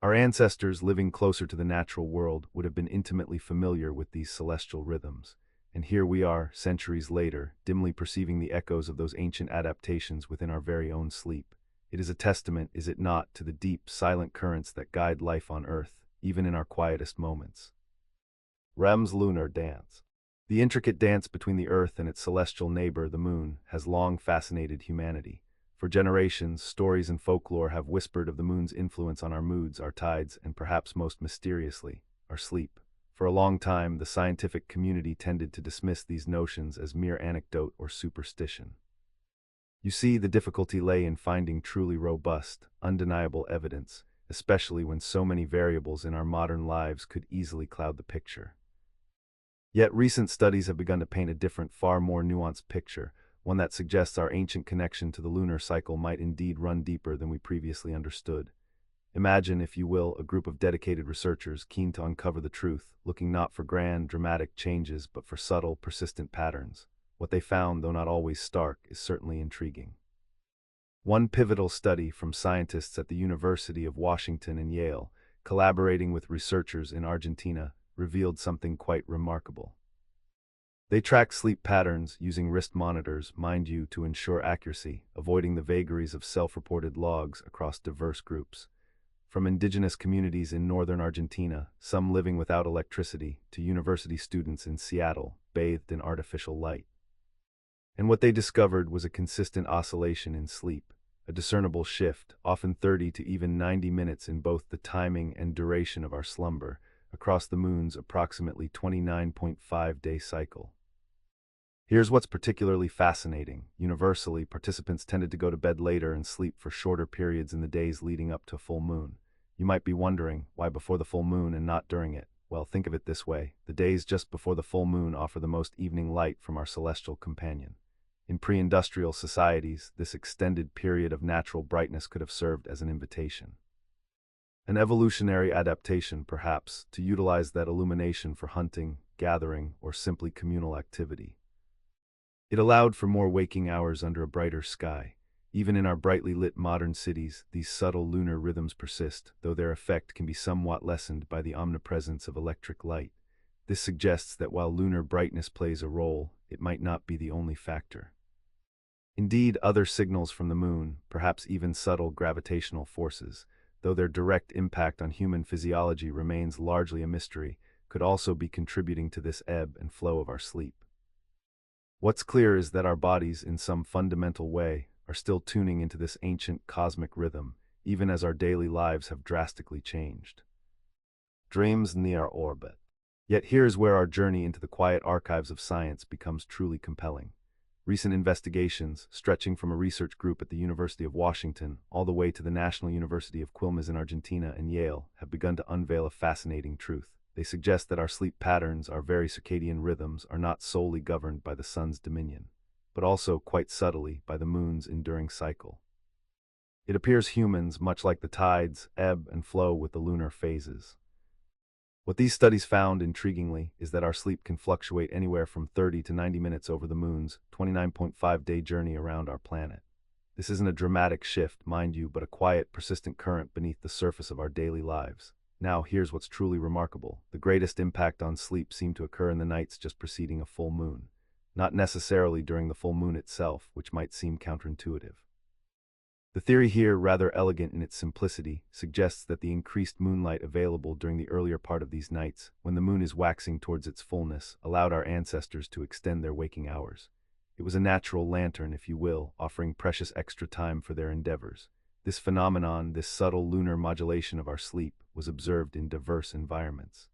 Our ancestors, living closer to the natural world, would have been intimately familiar with these celestial rhythms. And here we are, centuries later, dimly perceiving the echoes of those ancient adaptations within our very own sleep. It is a testament, is it not, to the deep, silent currents that guide life on Earth, even in our quietest moments. REM's lunar dance. The intricate dance between the Earth and its celestial neighbor, the Moon, has long fascinated humanity. For generations, stories and folklore have whispered of the Moon's influence on our moods, our tides, and perhaps most mysteriously, our sleep. For a long time, the scientific community tended to dismiss these notions as mere anecdote or superstition. You see, the difficulty lay in finding truly robust, undeniable evidence, especially when so many variables in our modern lives could easily cloud the picture. Yet recent studies have begun to paint a different, far more nuanced picture, one that suggests our ancient connection to the lunar cycle might indeed run deeper than we previously understood. Imagine, if you will, a group of dedicated researchers keen to uncover the truth, looking not for grand, dramatic changes but for subtle, persistent patterns. What they found, though not always stark, is certainly intriguing. One pivotal study from scientists at the University of Washington and Yale, collaborating with researchers in Argentina, revealed something quite remarkable. They tracked sleep patterns using wrist monitors, mind you, to ensure accuracy, avoiding the vagaries of self-reported logs across diverse groups. From indigenous communities in northern Argentina, some living without electricity, to university students in Seattle, bathed in artificial light. And what they discovered was a consistent oscillation in sleep, a discernible shift, often 30 to even 90 minutes in both the timing and duration of our slumber, across the moon's approximately 29.5-day cycle. Here's what's particularly fascinating. Universally, participants tended to go to bed later and sleep for shorter periods in the days leading up to full moon. You might be wondering, why before the full moon and not during it? Well, think of it this way. The days just before the full moon offer the most evening light from our celestial companion. In pre-industrial societies, this extended period of natural brightness could have served as an invitation. An evolutionary adaptation, perhaps, to utilize that illumination for hunting, gathering, or simply communal activity. It allowed for more waking hours under a brighter sky. Even in our brightly lit modern cities, these subtle lunar rhythms persist, though their effect can be somewhat lessened by the omnipresence of electric light. This suggests that while lunar brightness plays a role, it might not be the only factor. Indeed, other signals from the moon, perhaps even subtle gravitational forces, though their direct impact on human physiology remains largely a mystery, could also be contributing to this ebb and flow of our sleep. What's clear is that our bodies, in some fundamental way, are still tuning into this ancient cosmic rhythm, even as our daily lives have drastically changed. Dreams near orbit. Yet here's where our journey into the quiet archives of science becomes truly compelling. Recent investigations, stretching from a research group at the University of Washington all the way to the National University of Quilmes in Argentina and Yale, have begun to unveil a fascinating truth. They suggest that our sleep patterns, our very circadian rhythms, are not solely governed by the sun's dominion, but also, quite subtly, by the moon's enduring cycle. It appears humans, much like the tides, ebb and flow with the lunar phases. What these studies found, intriguingly, is that our sleep can fluctuate anywhere from 30 to 90 minutes over the moon's 29.5-day journey around our planet. This isn't a dramatic shift, mind you, but a quiet, persistent current beneath the surface of our daily lives. Now, here's what's truly remarkable. The greatest impact on sleep seemed to occur in the nights just preceding a full moon, not necessarily during the full moon itself, which might seem counterintuitive. The theory here, rather elegant in its simplicity, suggests that the increased moonlight available during the earlier part of these nights, when the moon is waxing towards its fullness, allowed our ancestors to extend their waking hours. It was a natural lantern, if you will, offering precious extra time for their endeavors. This phenomenon, this subtle lunar modulation of our sleep, was observed in diverse environments.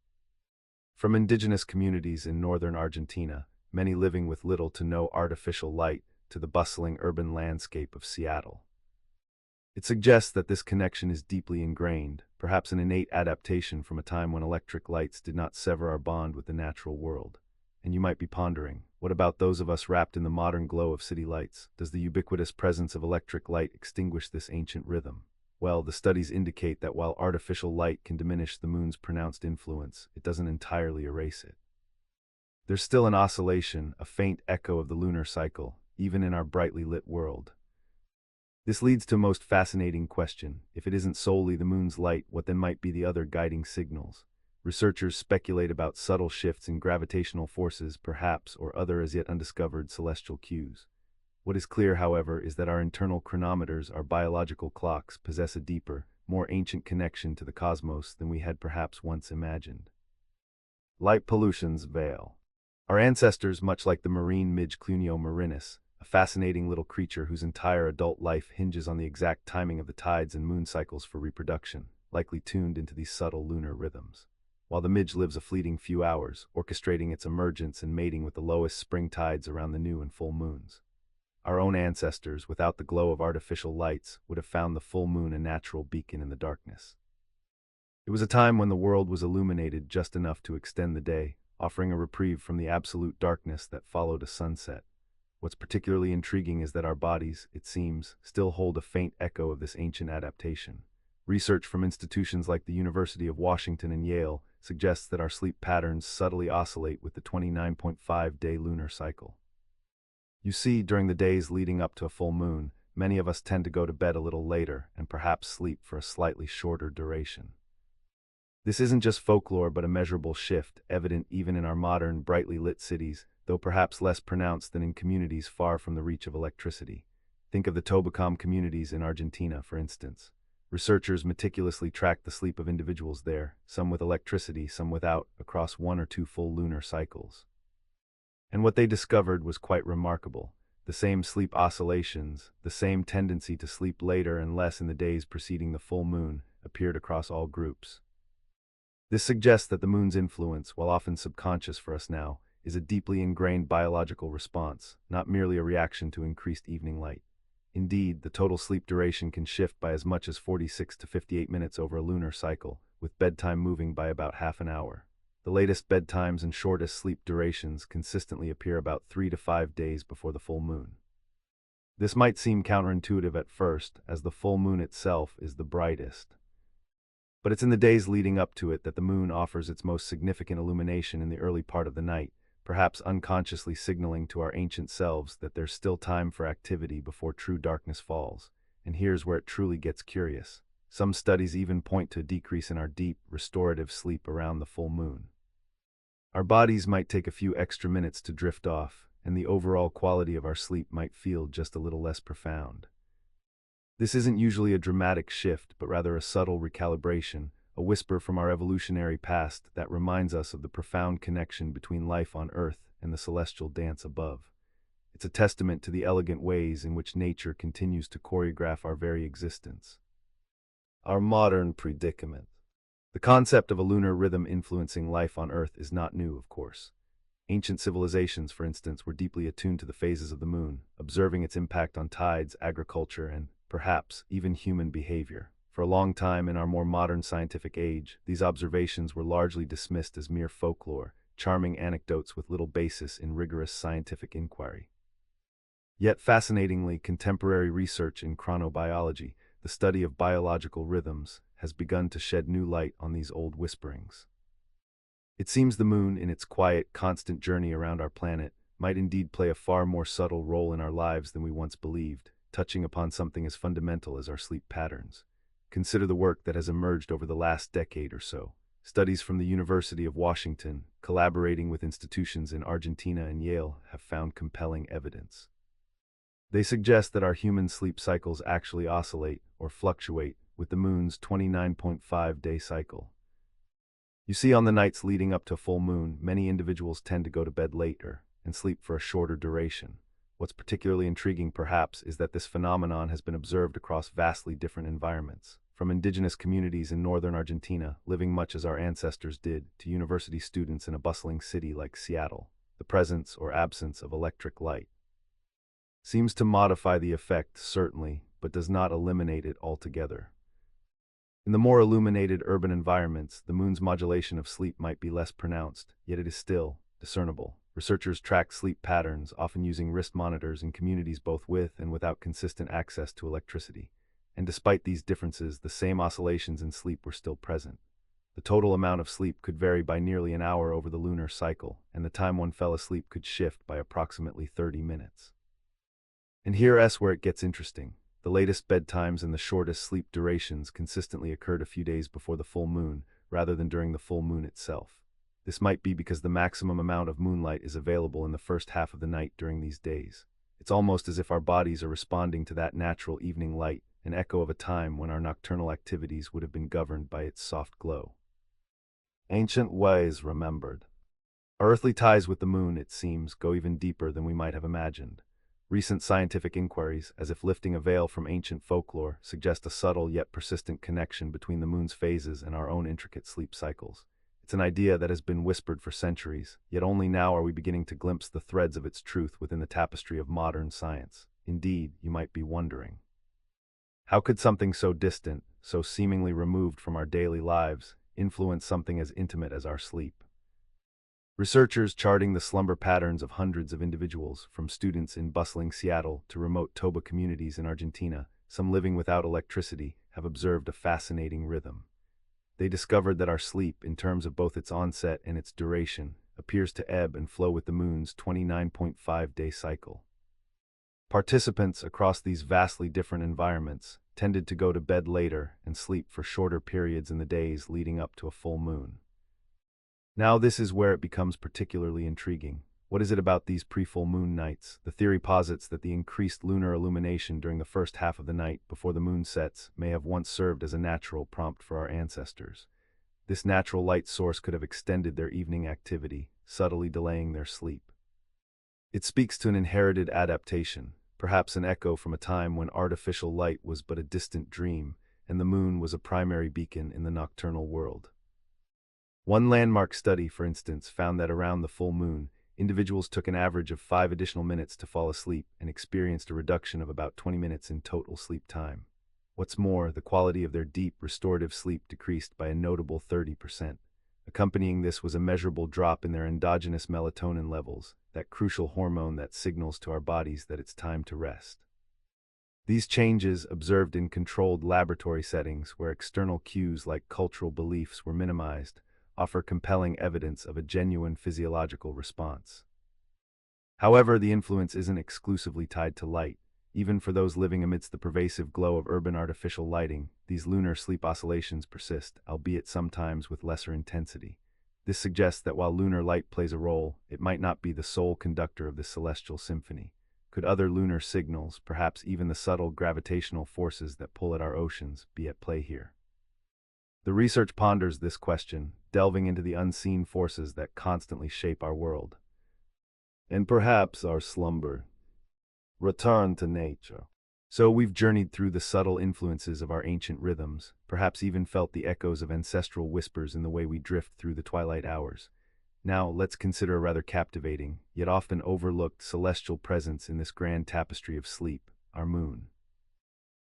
From indigenous communities in northern Argentina, many living with little to no artificial light, to the bustling urban landscape of Seattle. It suggests that this connection is deeply ingrained, perhaps an innate adaptation from a time when electric lights did not sever our bond with the natural world. And you might be pondering, what about those of us wrapped in the modern glow of city lights? Does the ubiquitous presence of electric light extinguish this ancient rhythm? Well, the studies indicate that while artificial light can diminish the moon's pronounced influence, it doesn't entirely erase it. There's still an oscillation, a faint echo of the lunar cycle, even in our brightly lit world. This leads to a most fascinating question. If it isn't solely the moon's light, what then might be the other guiding signals? Researchers speculate about subtle shifts in gravitational forces, perhaps, or other as yet undiscovered celestial cues. What is clear, however, is that our internal chronometers, our biological clocks, possess a deeper, more ancient connection to the cosmos than we had perhaps once imagined. Light pollution's veil. Our ancestors, much like the marine midge Clunio marinus, a fascinating little creature whose entire adult life hinges on the exact timing of the tides and moon cycles for reproduction, likely tuned into these subtle lunar rhythms. While the midge lives a fleeting few hours, orchestrating its emergence and mating with the lowest spring tides around the new and full moons. Our own ancestors, without the glow of artificial lights, would have found the full moon a natural beacon in the darkness. It was a time when the world was illuminated just enough to extend the day, offering a reprieve from the absolute darkness that followed a sunset. What's particularly intriguing is that our bodies, it seems, still hold a faint echo of this ancient adaptation. Research from institutions like the University of Washington and Yale suggests that our sleep patterns subtly oscillate with the 29.5-day lunar cycle. You see, during the days leading up to a full moon, many of us tend to go to bed a little later and perhaps sleep for a slightly shorter duration. This isn't just folklore but a measurable shift, evident even in our modern, brightly lit cities, though perhaps less pronounced than in communities far from the reach of electricity. Think of the Tobacom communities in Argentina, for instance. Researchers meticulously tracked the sleep of individuals there, some with electricity, some without, across 1 or 2 full lunar cycles. And what they discovered was quite remarkable. The same sleep oscillations, the same tendency to sleep later and less in the days preceding the full moon, appeared across all groups. This suggests that the moon's influence, while often subconscious for us now, is a deeply ingrained biological response, not merely a reaction to increased evening light. Indeed, the total sleep duration can shift by as much as 46 to 58 minutes over a lunar cycle, with bedtime moving by about half an hour. The latest bedtimes and shortest sleep durations consistently appear about 3 to 5 days before the full moon. This might seem counterintuitive at first, as the full moon itself is the brightest. But it's in the days leading up to it that the moon offers its most significant illumination in the early part of the night, perhaps unconsciously signaling to our ancient selves that there's still time for activity before true darkness falls. And here's where it truly gets curious. Some studies even point to a decrease in our deep, restorative sleep around the full moon. Our bodies might take a few extra minutes to drift off, and the overall quality of our sleep might feel just a little less profound. This isn't usually a dramatic shift, but rather a subtle recalibration, a whisper from our evolutionary past that reminds us of the profound connection between life on Earth and the celestial dance above. It's a testament to the elegant ways in which nature continues to choreograph our very existence. Our modern predicament. The concept of a lunar rhythm influencing life on Earth is not new, of course. Ancient civilizations, for instance, were deeply attuned to the phases of the moon, observing its impact on tides, agriculture, and, perhaps, even human behavior. For a long time in our more modern scientific age, these observations were largely dismissed as mere folklore, charming anecdotes with little basis in rigorous scientific inquiry. Yet fascinatingly, contemporary research in chronobiology, the study of biological rhythms, has begun to shed new light on these old whisperings. It seems the moon, in its quiet, constant journey around our planet, might indeed play a far more subtle role in our lives than we once believed, touching upon something as fundamental as our sleep patterns. Consider the work that has emerged over the last decade or so. Studies from the University of Washington, collaborating with institutions in Argentina and Yale, have found compelling evidence. They suggest that our human sleep cycles actually oscillate, or fluctuate, with the moon's 29.5-day cycle. You see, on the nights leading up to full moon, many individuals tend to go to bed later and sleep for a shorter duration. What's particularly intriguing, perhaps, is that this phenomenon has been observed across vastly different environments. From indigenous communities in northern Argentina, living much as our ancestors did, to university students in a bustling city like Seattle, the presence or absence of electric light seems to modify the effect, certainly, but does not eliminate it altogether. In the more illuminated urban environments, the moon's modulation of sleep might be less pronounced, yet it is still discernible. Researchers track sleep patterns, often using wrist monitors in communities both with and without consistent access to electricity. And despite these differences, the same oscillations in sleep were still present. The total amount of sleep could vary by nearly an hour over the lunar cycle, and the time one fell asleep could shift by approximately 30 minutes. And here's where it gets interesting. The latest bedtimes and the shortest sleep durations consistently occurred a few days before the full moon, rather than during the full moon itself. This might be because the maximum amount of moonlight is available in the first half of the night during these days. It's almost as if our bodies are responding to that natural evening light, an echo of a time when our nocturnal activities would have been governed by its soft glow. Ancient ways remembered. Our earthly ties with the moon, it seems, go even deeper than we might have imagined. Recent scientific inquiries, as if lifting a veil from ancient folklore, suggest a subtle yet persistent connection between the moon's phases and our own intricate sleep cycles. It's an idea that has been whispered for centuries, yet only now are we beginning to glimpse the threads of its truth within the tapestry of modern science. Indeed, you might be wondering, how could something so distant, so seemingly removed from our daily lives, influence something as intimate as our sleep? Researchers charting the slumber patterns of hundreds of individuals, from students in bustling Seattle to remote Toba communities in Argentina, some living without electricity, have observed a fascinating rhythm. They discovered that our sleep, in terms of both its onset and its duration, appears to ebb and flow with the moon's 29.5-day cycle. Participants across these vastly different environments tended to go to bed later and sleep for shorter periods in the days leading up to a full moon. Now this is where it becomes particularly intriguing. What is it about these pre-full moon nights? The theory posits that the increased lunar illumination during the first half of the night before the moon sets may have once served as a natural prompt for our ancestors. This natural light source could have extended their evening activity, subtly delaying their sleep. It speaks to an inherited adaptation, perhaps an echo from a time when artificial light was but a distant dream, and the moon was a primary beacon in the nocturnal world. One landmark study, for instance, found that around the full moon, individuals took an average of 5 additional minutes to fall asleep and experienced a reduction of about 20 minutes in total sleep time. What's more, the quality of their deep, restorative sleep decreased by a notable 30%, Accompanying this was a measurable drop in their endogenous melatonin levels, that crucial hormone that signals to our bodies that it's time to rest. These changes, observed in controlled laboratory settings where external cues like cultural beliefs were minimized, offer compelling evidence of a genuine physiological response. However, the influence isn't exclusively tied to light. Even for those living amidst the pervasive glow of urban artificial lighting, these lunar sleep oscillations persist, albeit sometimes with lesser intensity. This suggests that while lunar light plays a role, it might not be the sole conductor of this celestial symphony. Could other lunar signals, perhaps even the subtle gravitational forces that pull at our oceans, be at play here? The research ponders this question, delving into the unseen forces that constantly shape our world. And perhaps our slumber. Return to nature. So we've journeyed through the subtle influences of our ancient rhythms, perhaps even felt the echoes of ancestral whispers in the way we drift through the twilight hours. Now, let's consider a rather captivating, yet often overlooked celestial presence in this grand tapestry of sleep, our moon.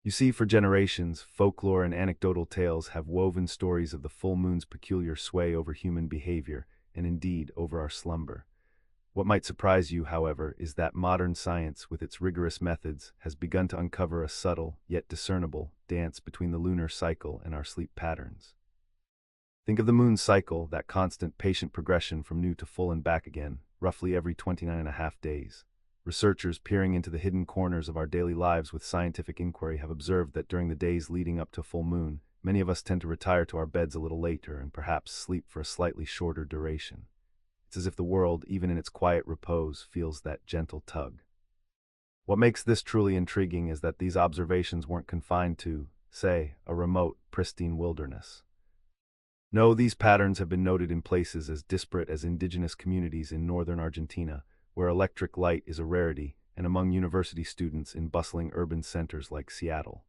You see, for generations, folklore and anecdotal tales have woven stories of the full moon's peculiar sway over human behavior, and indeed over our slumber. What might surprise you, however, is that modern science, with its rigorous methods, has begun to uncover a subtle, yet discernible, dance between the lunar cycle and our sleep patterns. Think of the moon's cycle, that constant, patient progression from new to full and back again, roughly every 29.5 days. Researchers peering into the hidden corners of our daily lives with scientific inquiry have observed that during the days leading up to full moon, many of us tend to retire to our beds a little later and perhaps sleep for a slightly shorter duration. It's as if the world, even in its quiet repose, feels that gentle tug. What makes this truly intriguing is that these observations weren't confined to, say, a remote, pristine wilderness. No, these patterns have been noted in places as disparate as indigenous communities in northern Argentina, where electric light is a rarity, and among university students in bustling urban centers like Seattle.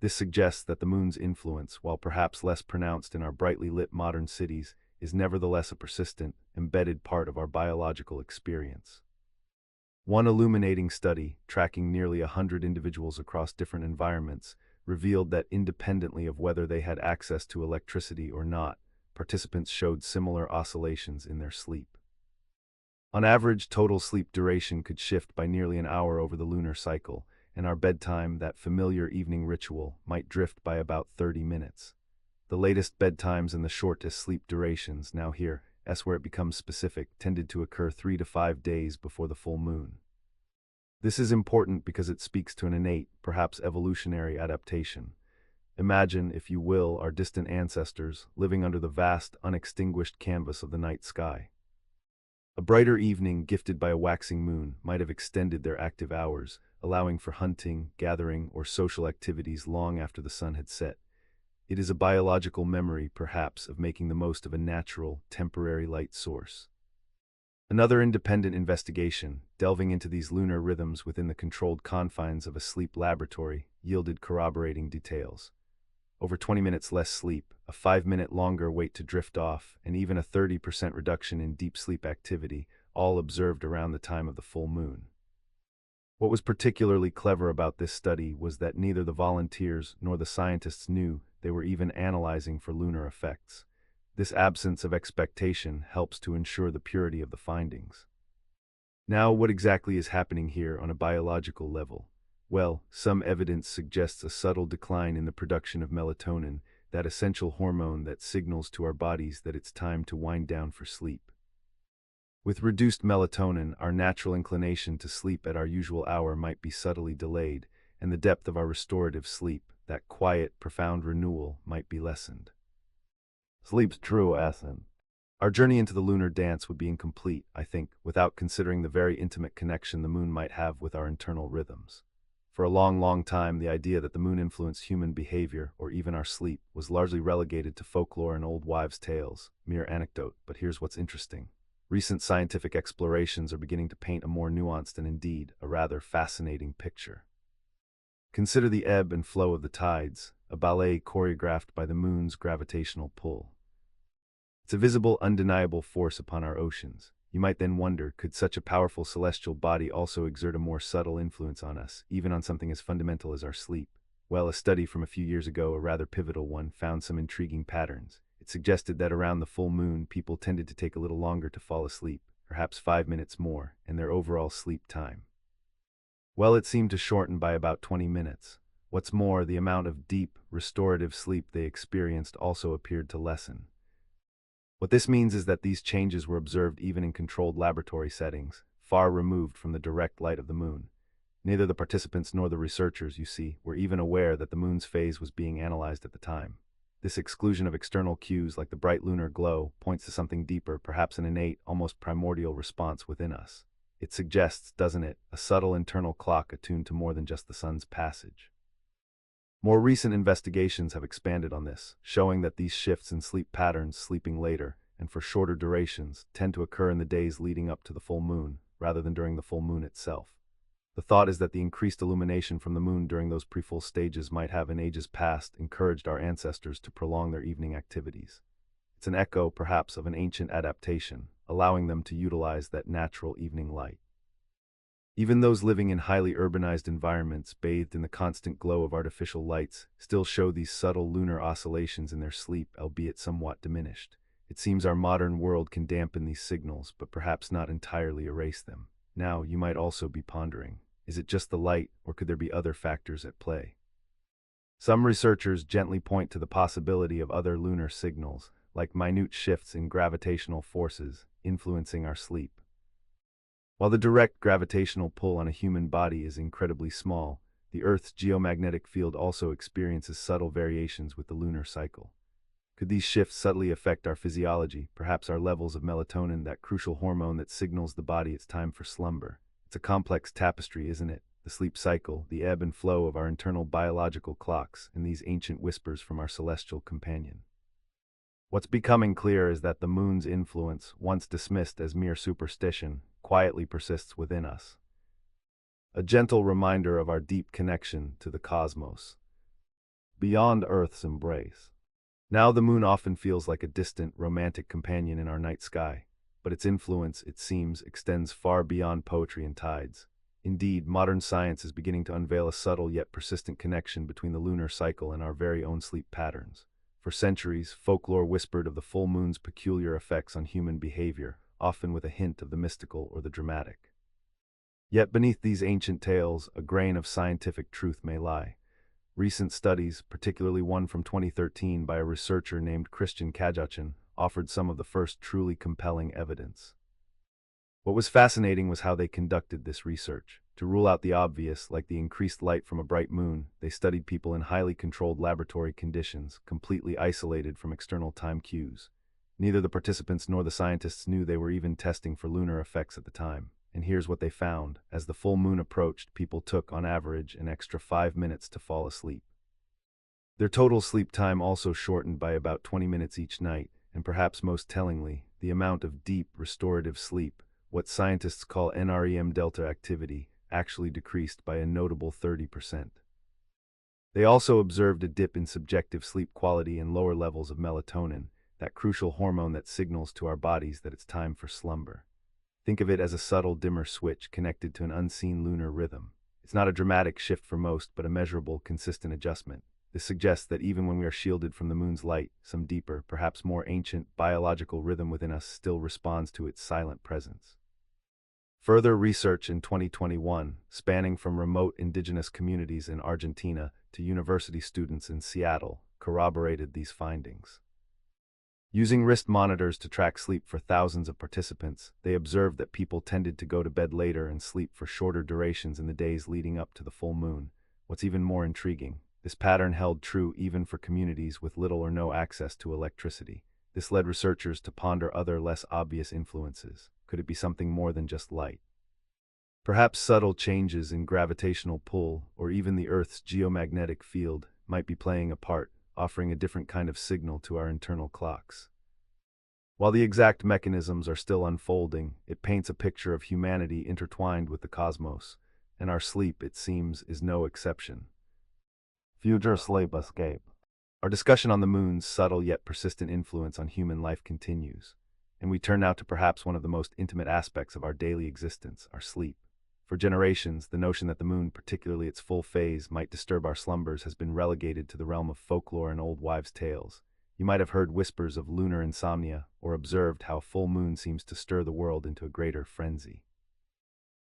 This suggests that the moon's influence, while perhaps less pronounced in our brightly lit modern cities, is nevertheless a persistent, embedded part of our biological experience. One illuminating study, tracking nearly 100 individuals across different environments, revealed that independently of whether they had access to electricity or not, participants showed similar oscillations in their sleep. On average, total sleep duration could shift by nearly an hour over the lunar cycle, and our bedtime, that familiar evening ritual, might drift by about 30 minutes. The latest bedtimes and the shortest sleep durations, now here, where it becomes specific, tended to occur 3 to 5 days before the full moon. This is important because it speaks to an innate, perhaps evolutionary adaptation. Imagine, if you will, our distant ancestors living under the vast, unextinguished canvas of the night sky. A brighter evening gifted by a waxing moon might have extended their active hours, allowing for hunting, gathering, or social activities long after the sun had set. It is a biological memory, perhaps, of making the most of a natural, temporary light source. Another independent investigation, delving into these lunar rhythms within the controlled confines of a sleep laboratory, yielded corroborating details. Over 20 minutes less sleep, a 5-minute longer wait to drift off, and even a 30% reduction in deep sleep activity, all observed around the time of the full moon. What was particularly clever about this study was that neither the volunteers nor the scientists knew they were even analyzing for lunar effects. This absence of expectation helps to ensure the purity of the findings. Now, what exactly is happening here on a biological level? Well, some evidence suggests a subtle decline in the production of melatonin, that essential hormone that signals to our bodies that it's time to wind down for sleep. With reduced melatonin, our natural inclination to sleep at our usual hour might be subtly delayed, and the depth of our restorative sleep, that quiet, profound renewal, might be lessened. Sleep's true essence. Our journey into the lunar dance would be incomplete, I think, without considering the very intimate connection the moon might have with our internal rhythms. For a long, long time, the idea that the moon influenced human behavior, or even our sleep, was largely relegated to folklore and old wives' tales, mere anecdote. But here's what's interesting. Recent scientific explorations are beginning to paint a more nuanced and indeed a rather fascinating picture. Consider the ebb and flow of the tides, a ballet choreographed by the moon's gravitational pull. It's a visible, undeniable force upon our oceans. You might then wonder, could such a powerful celestial body also exert a more subtle influence on us, even on something as fundamental as our sleep? Well, a study from a few years ago, a rather pivotal one, found some intriguing patterns. It suggested that around the full moon, people tended to take a little longer to fall asleep, perhaps 5 minutes more, and their overall sleep time. Well, it seemed to shorten by about 20 minutes. What's more, the amount of deep, restorative sleep they experienced also appeared to lessen. What this means is that these changes were observed even in controlled laboratory settings, far removed from the direct light of the moon. Neither the participants nor the researchers, you see, were even aware that the moon's phase was being analyzed at the time. This exclusion of external cues like the bright lunar glow points to something deeper, perhaps an innate, almost primordial response within us. It suggests, doesn't it, a subtle internal clock attuned to more than just the sun's passage. More recent investigations have expanded on this, showing that these shifts in sleep patterns, sleeping later, and for shorter durations, tend to occur in the days leading up to the full moon, rather than during the full moon itself. The thought is that the increased illumination from the moon during those pre-full stages might have in ages past encouraged our ancestors to prolong their evening activities. It's an echo, perhaps, of an ancient adaptation, allowing them to utilize that natural evening light. Even those living in highly urbanized environments, bathed in the constant glow of artificial lights, still show these subtle lunar oscillations in their sleep, albeit somewhat diminished. It seems our modern world can dampen these signals, but perhaps not entirely erase them. Now, you might also be pondering, is it just the light, or could there be other factors at play? Some researchers gently point to the possibility of other lunar signals, like minute shifts in gravitational forces, influencing our sleep. While the direct gravitational pull on a human body is incredibly small, the Earth's geomagnetic field also experiences subtle variations with the lunar cycle. Could these shifts subtly affect our physiology, perhaps our levels of melatonin, that crucial hormone that signals the body it's time for slumber? It's a complex tapestry, isn't it? The sleep cycle, the ebb and flow of our internal biological clocks, and these ancient whispers from our celestial companion. What's becoming clear is that the moon's influence, once dismissed as mere superstition, quietly persists within us. A gentle reminder of our deep connection to the cosmos, beyond Earth's embrace. Now the moon often feels like a distant, romantic companion in our night sky, but its influence, it seems, extends far beyond poetry and tides. Indeed, modern science is beginning to unveil a subtle yet persistent connection between the lunar cycle and our very own sleep patterns. For centuries, folklore whispered of the full moon's peculiar effects on human behavior, often with a hint of the mystical or the dramatic. Yet beneath these ancient tales, a grain of scientific truth may lie. Recent studies, particularly one from 2013 by a researcher named Christian Kajachin, offered some of the first truly compelling evidence. What was fascinating was how they conducted this research. To rule out the obvious, like the increased light from a bright moon, they studied people in highly controlled laboratory conditions, completely isolated from external time cues. Neither the participants nor the scientists knew they were even testing for lunar effects at the time. And here's what they found. As the full moon approached, people took, on average, an extra 5 minutes to fall asleep. Their total sleep time also shortened by about 20 minutes each night, and perhaps most tellingly, the amount of deep, restorative sleep, what scientists call NREM delta activity, actually decreased by a notable 30%. They also observed a dip in subjective sleep quality and lower levels of melatonin, that crucial hormone that signals to our bodies that it's time for slumber. Think of it as a subtle dimmer switch connected to an unseen lunar rhythm. It's not a dramatic shift for most, but a measurable, consistent adjustment. This suggests that even when we are shielded from the moon's light, some deeper, perhaps more ancient, biological rhythm within us still responds to its silent presence. Further research in 2021, spanning from remote indigenous communities in Argentina to university students in Seattle, corroborated these findings. Using wrist monitors to track sleep for thousands of participants, they observed that people tended to go to bed later and sleep for shorter durations in the days leading up to the full moon. What's even more intriguing, this pattern held true even for communities with little or no access to electricity. This led researchers to ponder other, less obvious influences. Could it be something more than just light? Perhaps subtle changes in gravitational pull, or even the Earth's geomagnetic field, might be playing a part, offering a different kind of signal to our internal clocks. While the exact mechanisms are still unfolding, it paints a picture of humanity intertwined with the cosmos, and our sleep, it seems, is no exception. Future sleep escape. Our discussion on the moon's subtle yet persistent influence on human life continues, and we turn now to perhaps one of the most intimate aspects of our daily existence, our sleep. For generations, the notion that the moon, particularly its full phase, might disturb our slumbers has been relegated to the realm of folklore and old wives' tales. You might have heard whispers of lunar insomnia or observed how a full moon seems to stir the world into a greater frenzy.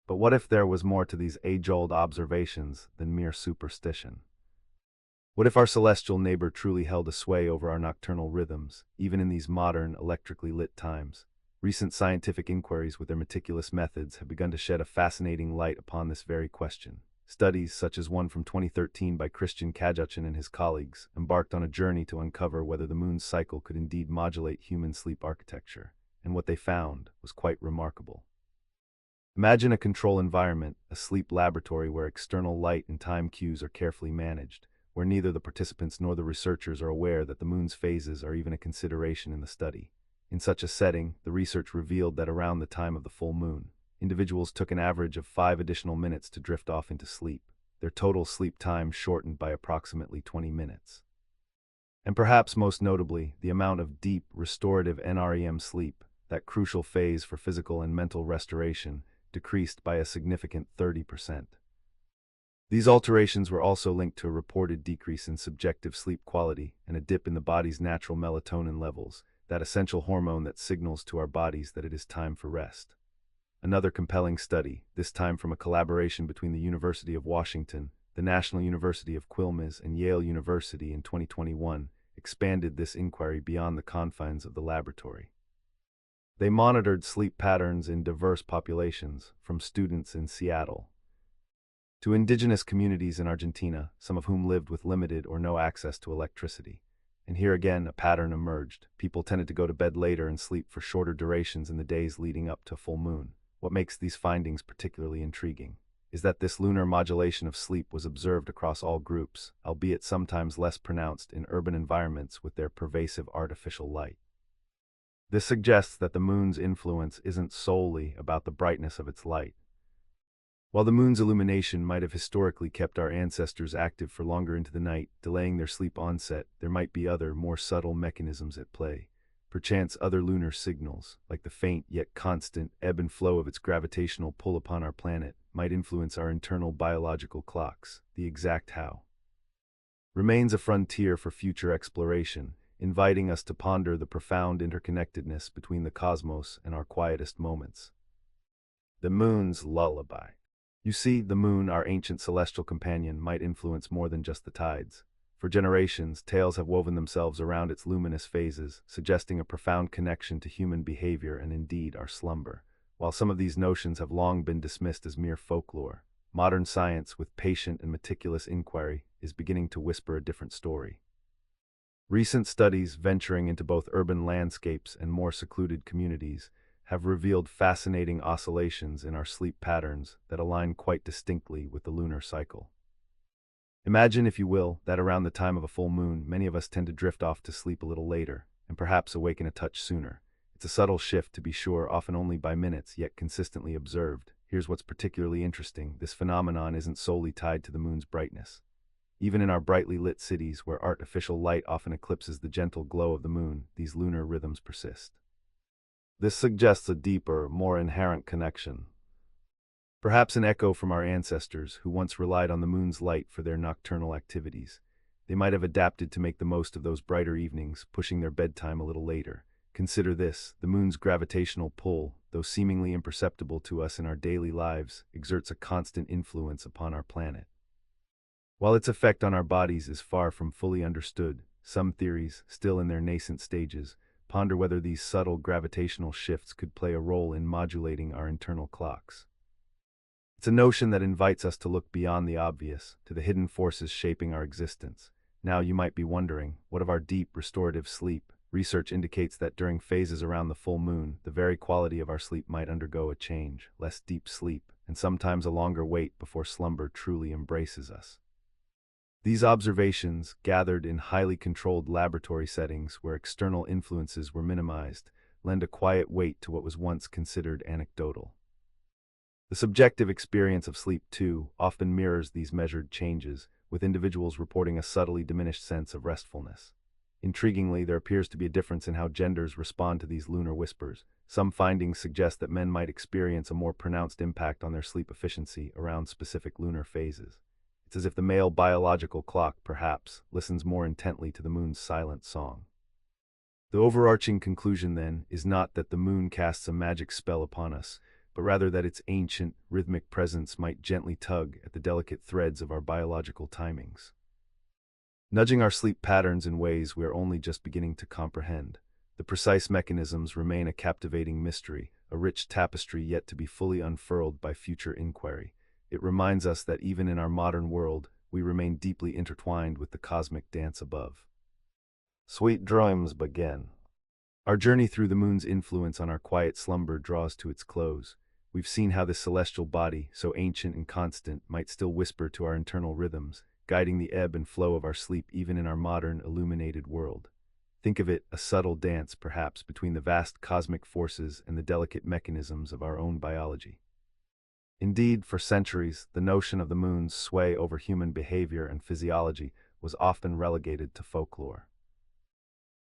But what if there was more to these age-old observations than mere superstition? What if our celestial neighbor truly held a sway over our nocturnal rhythms, even in these modern, electrically lit times? Recent scientific inquiries with their meticulous methods have begun to shed a fascinating light upon this very question. Studies, such as one from 2013 by Christian Kajachin and his colleagues, embarked on a journey to uncover whether the moon's cycle could indeed modulate human sleep architecture, and what they found was quite remarkable. Imagine a control environment, a sleep laboratory where external light and time cues are carefully managed, where neither the participants nor the researchers are aware that the moon's phases are even a consideration in the study. In such a setting, the research revealed that around the time of the full moon, individuals took an average of 5 additional minutes to drift off into sleep, their total sleep time shortened by approximately 20 minutes. And perhaps most notably, the amount of deep, restorative NREM sleep, that crucial phase for physical and mental restoration, decreased by a significant 30%. These alterations were also linked to a reported decrease in subjective sleep quality and a dip in the body's natural melatonin levels, that essential hormone that signals to our bodies that it is time for rest. Another compelling study, this time from a collaboration between the University of Washington, the National University of Quilmes, and Yale University in 2021, expanded this inquiry beyond the confines of the laboratory. They monitored sleep patterns in diverse populations, from students in Seattle to indigenous communities in Argentina, some of whom lived with limited or no access to electricity. And here again, a pattern emerged. People tended to go to bed later and sleep for shorter durations in the days leading up to full moon. What makes these findings particularly intriguing is that this lunar modulation of sleep was observed across all groups, albeit sometimes less pronounced in urban environments with their pervasive artificial light. This suggests that the moon's influence isn't solely about the brightness of its light. While the moon's illumination might have historically kept our ancestors active for longer into the night, delaying their sleep onset, there might be other, more subtle mechanisms at play. Perchance other lunar signals, like the faint yet constant ebb and flow of its gravitational pull upon our planet, might influence our internal biological clocks. The exact how remains a frontier for future exploration, inviting us to ponder the profound interconnectedness between the cosmos and our quietest moments. The moon's lullaby. You see, the moon, our ancient celestial companion, might influence more than just the tides. For generations, tales have woven themselves around its luminous phases, suggesting a profound connection to human behavior and indeed our slumber. While some of these notions have long been dismissed as mere folklore, modern science, with patient and meticulous inquiry, is beginning to whisper a different story. Recent studies venturing into both urban landscapes and more secluded communities have revealed fascinating oscillations in our sleep patterns that align quite distinctly with the lunar cycle. Imagine, if you will, that around the time of a full moon, many of us tend to drift off to sleep a little later, and perhaps awaken a touch sooner. It's a subtle shift, to be sure, often only by minutes, yet consistently observed. Here's what's particularly interesting. This phenomenon isn't solely tied to the moon's brightness. Even in our brightly lit cities, where artificial light often eclipses the gentle glow of the moon, these lunar rhythms persist. This suggests a deeper, more inherent connection. Perhaps an echo from our ancestors, who once relied on the moon's light for their nocturnal activities. They might have adapted to make the most of those brighter evenings, pushing their bedtime a little later. Consider this: the moon's gravitational pull, though seemingly imperceptible to us in our daily lives, exerts a constant influence upon our planet. While its effect on our bodies is far from fully understood, some theories, still in their nascent stages, ponder whether these subtle gravitational shifts could play a role in modulating our internal clocks. It's a notion that invites us to look beyond the obvious, to the hidden forces shaping our existence. Now you might be wondering, what of our deep, restorative sleep? Research indicates that during phases around the full moon, the very quality of our sleep might undergo a change, less deep sleep, and sometimes a longer wait before slumber truly embraces us. These observations, gathered in highly controlled laboratory settings where external influences were minimized, lend a quiet weight to what was once considered anecdotal. The subjective experience of sleep, too, often mirrors these measured changes, with individuals reporting a subtly diminished sense of restfulness. Intriguingly, there appears to be a difference in how genders respond to these lunar whispers. Some findings suggest that men might experience a more pronounced impact on their sleep efficiency around specific lunar phases. It's as if the male biological clock, perhaps, listens more intently to the moon's silent song. The overarching conclusion, then, is not that the moon casts a magic spell upon us, but rather that its ancient, rhythmic presence might gently tug at the delicate threads of our biological timings, nudging our sleep patterns in ways we are only just beginning to comprehend. The precise mechanisms remain a captivating mystery, a rich tapestry yet to be fully unfurled by future inquiry. It reminds us that even in our modern world, we remain deeply intertwined with the cosmic dance above. Sweet dreams begin. Our journey through the moon's influence on our quiet slumber draws to its close. We've seen how this celestial body, so ancient and constant, might still whisper to our internal rhythms, guiding the ebb and flow of our sleep even in our modern, illuminated world. Think of it, a subtle dance, perhaps, between the vast cosmic forces and the delicate mechanisms of our own biology. Indeed, for centuries, the notion of the moon's sway over human behavior and physiology was often relegated to folklore.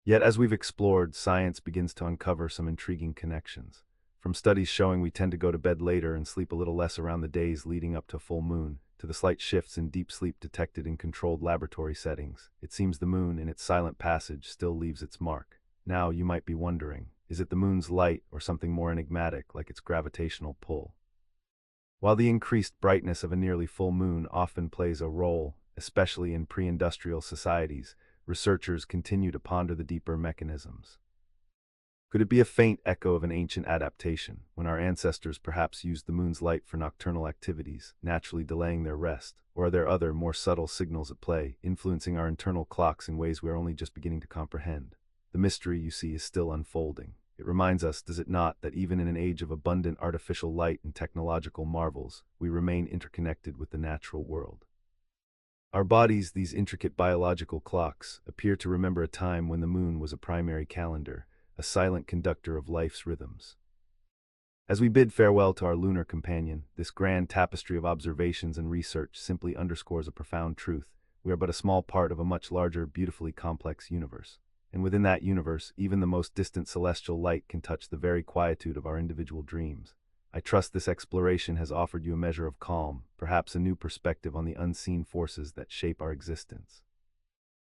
Yet as we've explored, science begins to uncover some intriguing connections. From studies showing we tend to go to bed later and sleep a little less around the days leading up to full moon, to the slight shifts in deep sleep detected in controlled laboratory settings, it seems the moon, in its silent passage, still leaves its mark. Now, you might be wondering, is it the moon's light or something more enigmatic like its gravitational pull? While the increased brightness of a nearly full moon often plays a role, especially in pre-industrial societies, researchers continue to ponder the deeper mechanisms. Could it be a faint echo of an ancient adaptation, when our ancestors perhaps used the moon's light for nocturnal activities, naturally delaying their rest? Or are there other, more subtle signals at play, influencing our internal clocks in ways we are only just beginning to comprehend? The mystery, you see, is still unfolding. It reminds us, does it not, that even in an age of abundant artificial light and technological marvels, we remain interconnected with the natural world. Our bodies, these intricate biological clocks, appear to remember a time when the moon was a primary calendar, a silent conductor of life's rhythms. As we bid farewell to our lunar companion, this grand tapestry of observations and research simply underscores a profound truth. We are but a small part of a much larger, beautifully complex universe. And within that universe, even the most distant celestial light can touch the very quietude of our individual dreams. I trust this exploration has offered you a measure of calm, perhaps a new perspective on the unseen forces that shape our existence.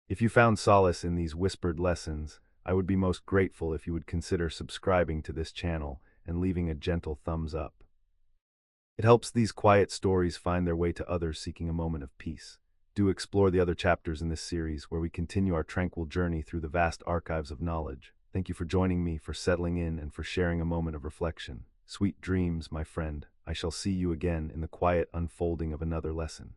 If you found solace in these whispered lessons, I would be most grateful if you would consider subscribing to this channel and leaving a gentle thumbs up. It helps these quiet stories find their way to others seeking a moment of peace. Do explore the other chapters in this series where we continue our tranquil journey through the vast archives of knowledge. Thank you for joining me, for settling in, and for sharing a moment of reflection. Sweet dreams, my friend. I shall see you again in the quiet unfolding of another lesson.